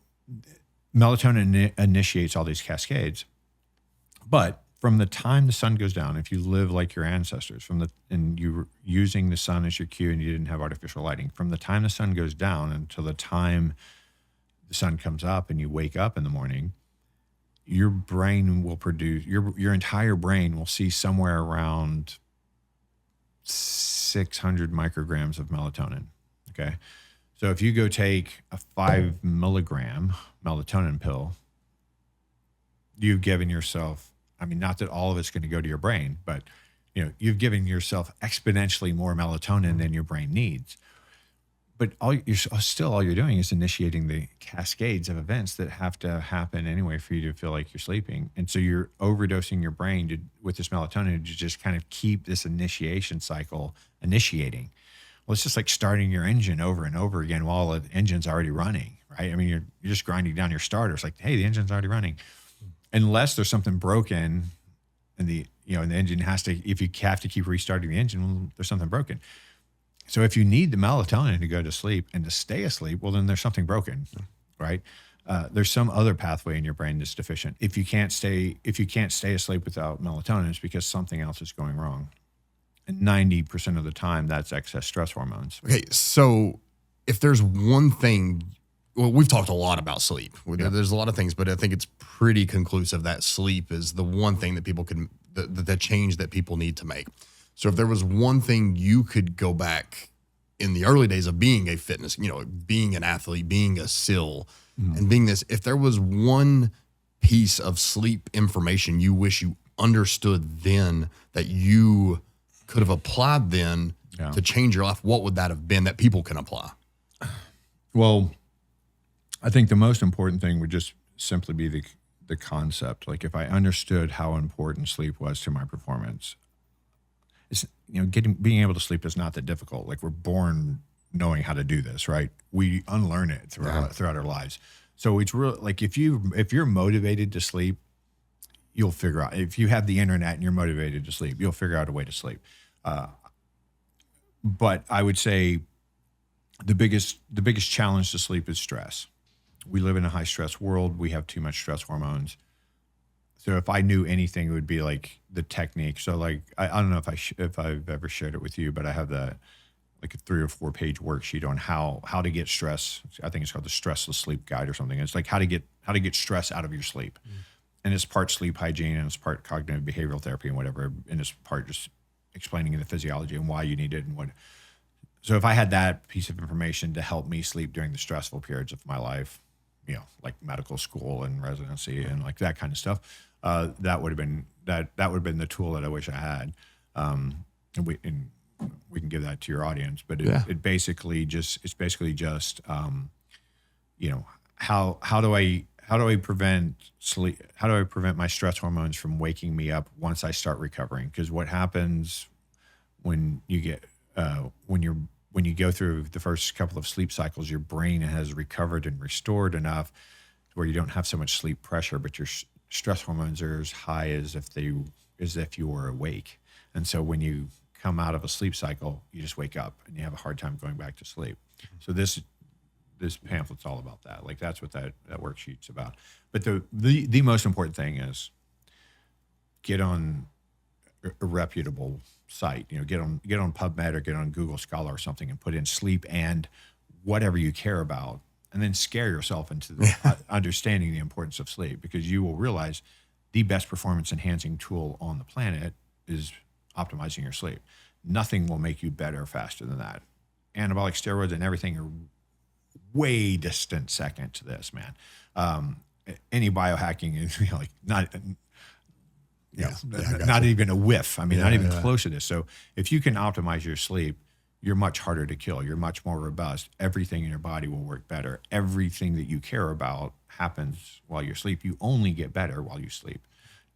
A: melatonin initiates all these cascades. But from the time the sun goes down, if you live like your ancestors, and you were using the sun as your cue and you didn't have artificial lighting, from the time the sun goes down until the time the sun comes up and you wake up in the morning, your brain will produce, your entire brain will see somewhere around 600 micrograms of melatonin. Okay. So if you go take a 5 milligram melatonin pill, you've given yourself, I mean, not that all of it's going to go to your brain, but you've given yourself exponentially more melatonin than your brain needs. But all you're doing is initiating the cascades of events that have to happen anyway for you to feel like you're sleeping. And so you're overdosing your brain with this melatonin to just kind of keep this initiation cycle initiating. Well, it's just like starting your engine over and over again while the engine's already running, right? I mean, you're just grinding down your starter. It's like, hey, the engine's already running. Unless there's something broken and the engine if you have to keep restarting the engine, well, there's something broken. So if you need the melatonin to go to sleep and to stay asleep, well, then there's something broken, right? There's some other pathway in your brain that's deficient. If you can't stay asleep without melatonin, it's because something else is going wrong. And 90% of the time, that's excess stress hormones.
G: Okay, so if there's one thing, well, we've talked a lot about sleep.
A: Yeah.
G: There's a lot of things, but I think it's pretty conclusive that sleep is the one thing that people can, the change that people need to make. So if there was one thing you could go back in the early days of being a fitness, being an athlete, being a SIL, and being this, if there was one piece of sleep information you wish you understood then that you could have applied then to change your life, what would that have been that people can apply?
A: Well, I think the most important thing would just simply be the concept. Like if I understood how important sleep was to my performance, it's, being able to sleep is not that difficult. Like we're born knowing how to do this, right? We unlearn it throughout our lives. So it's real. Like if you're motivated to sleep, you'll figure out. If you have the internet and you're motivated to sleep, you'll figure out a way to sleep. But I would say the biggest challenge to sleep is stress. We live in a high stress world. We have too much stress hormones. So if I knew anything, it would be like the technique. So like, I don't know if I've ever shared it with you, but I have like a 3 or 4 page worksheet on how to get stress. I think it's called the Stressless Sleep Guide or something. It's like how to get stress out of your sleep. And it's part sleep hygiene and it's part cognitive behavioral therapy and whatever. And it's part just explaining the physiology and why you need it and what. So if I had that piece of information to help me sleep during the stressful periods of my life, like medical school and residency and like that kind of stuff, that would have been the tool that I wish I had. And we can give that to your audience, but it's basically just how do I prevent sleep? How do I prevent my stress hormones from waking me up once I start recovering? Because what happens when you get when you go through the first couple of sleep cycles, your brain has recovered and restored enough where you don't have so much sleep pressure, but your stress hormones are as high as if you were awake. And so when you come out of a sleep cycle, you just wake up and you have a hard time going back to sleep. So this pamphlet's all about that. Like that's what that worksheet's about. But the most important thing is get on a reputable site. Get on PubMed or get on Google Scholar or something and put in sleep and whatever you care about, and then scare yourself into understanding the importance of sleep, because you will realize the best performance enhancing tool on the planet is optimizing your sleep. Nothing will make you better faster than that. Anabolic steroids and everything are way distant second to this, man. Any biohacking is like not even a whiff. I mean, not even close to this. So if you can optimize your sleep, you're much harder to kill. You're much more robust. Everything in your body will work better. Everything that you care about happens while you sleep. You only get better while you sleep.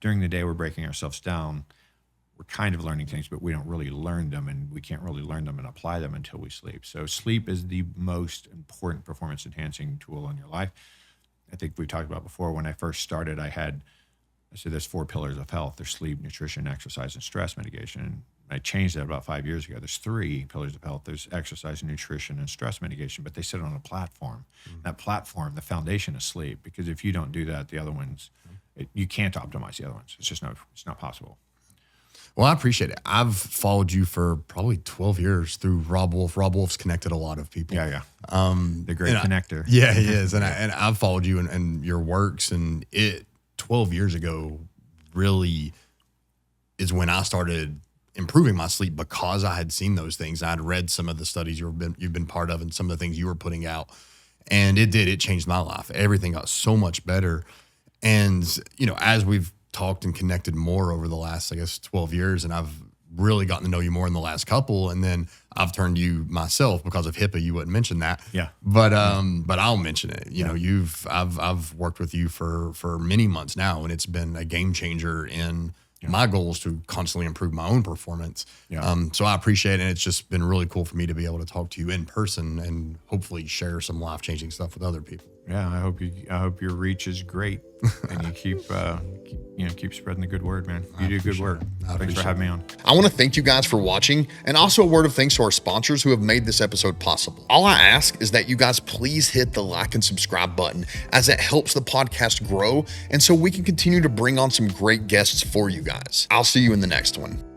A: During the day, we're breaking ourselves down. We're kind of learning things, but we don't really learn them, and we can't really learn them and apply them until we sleep. So sleep is the most important performance enhancing tool in your life. I think we talked about before, when I first started, I had I said, there's 4 pillars of health. There's sleep, nutrition, exercise, and stress mitigation. I changed that about 5 years ago. There's 3 pillars of health. There's exercise, nutrition, and stress mitigation, but they sit on a platform. That platform, the foundation is sleep, because if you don't do that, the other ones, you can't optimize the other ones. It's not possible.
G: Well, I appreciate it. I've followed you for probably 12 years through Rob Wolf. Rob Wolf's connected a lot of people.
A: Yeah. The great connector.
G: Yeah, he is. And I've followed you and your works, and 12 years ago really is when I started improving my sleep, because I had seen those things. I'd read some of the studies you've been part of and some of the things you were putting out. And it changed my life. Everything got so much better. And, as we've talked and connected more over the last, 12 years, and I've really gotten to know you more in the last couple. And then I've turned you myself because of HIPAA. You wouldn't mention that.
A: Yeah.
G: But I'll mention it. I've worked with you for many months now, and it's been a game changer in my goals to constantly improve my own performance.
A: Yeah.
G: So I appreciate it. And it's just been really cool for me to be able to talk to you in person and hopefully share some life-changing stuff with other people.
A: Yeah, I hope your reach is great, and you keep spreading the good word, man. You do good work. Thanks for having me on.
F: I want to thank you guys for watching, and also a word of thanks to our sponsors who have made this episode possible. All I ask is that you guys please hit the like and subscribe button, as it helps the podcast grow, and so we can continue to bring on some great guests for you guys. I'll see you in the next one.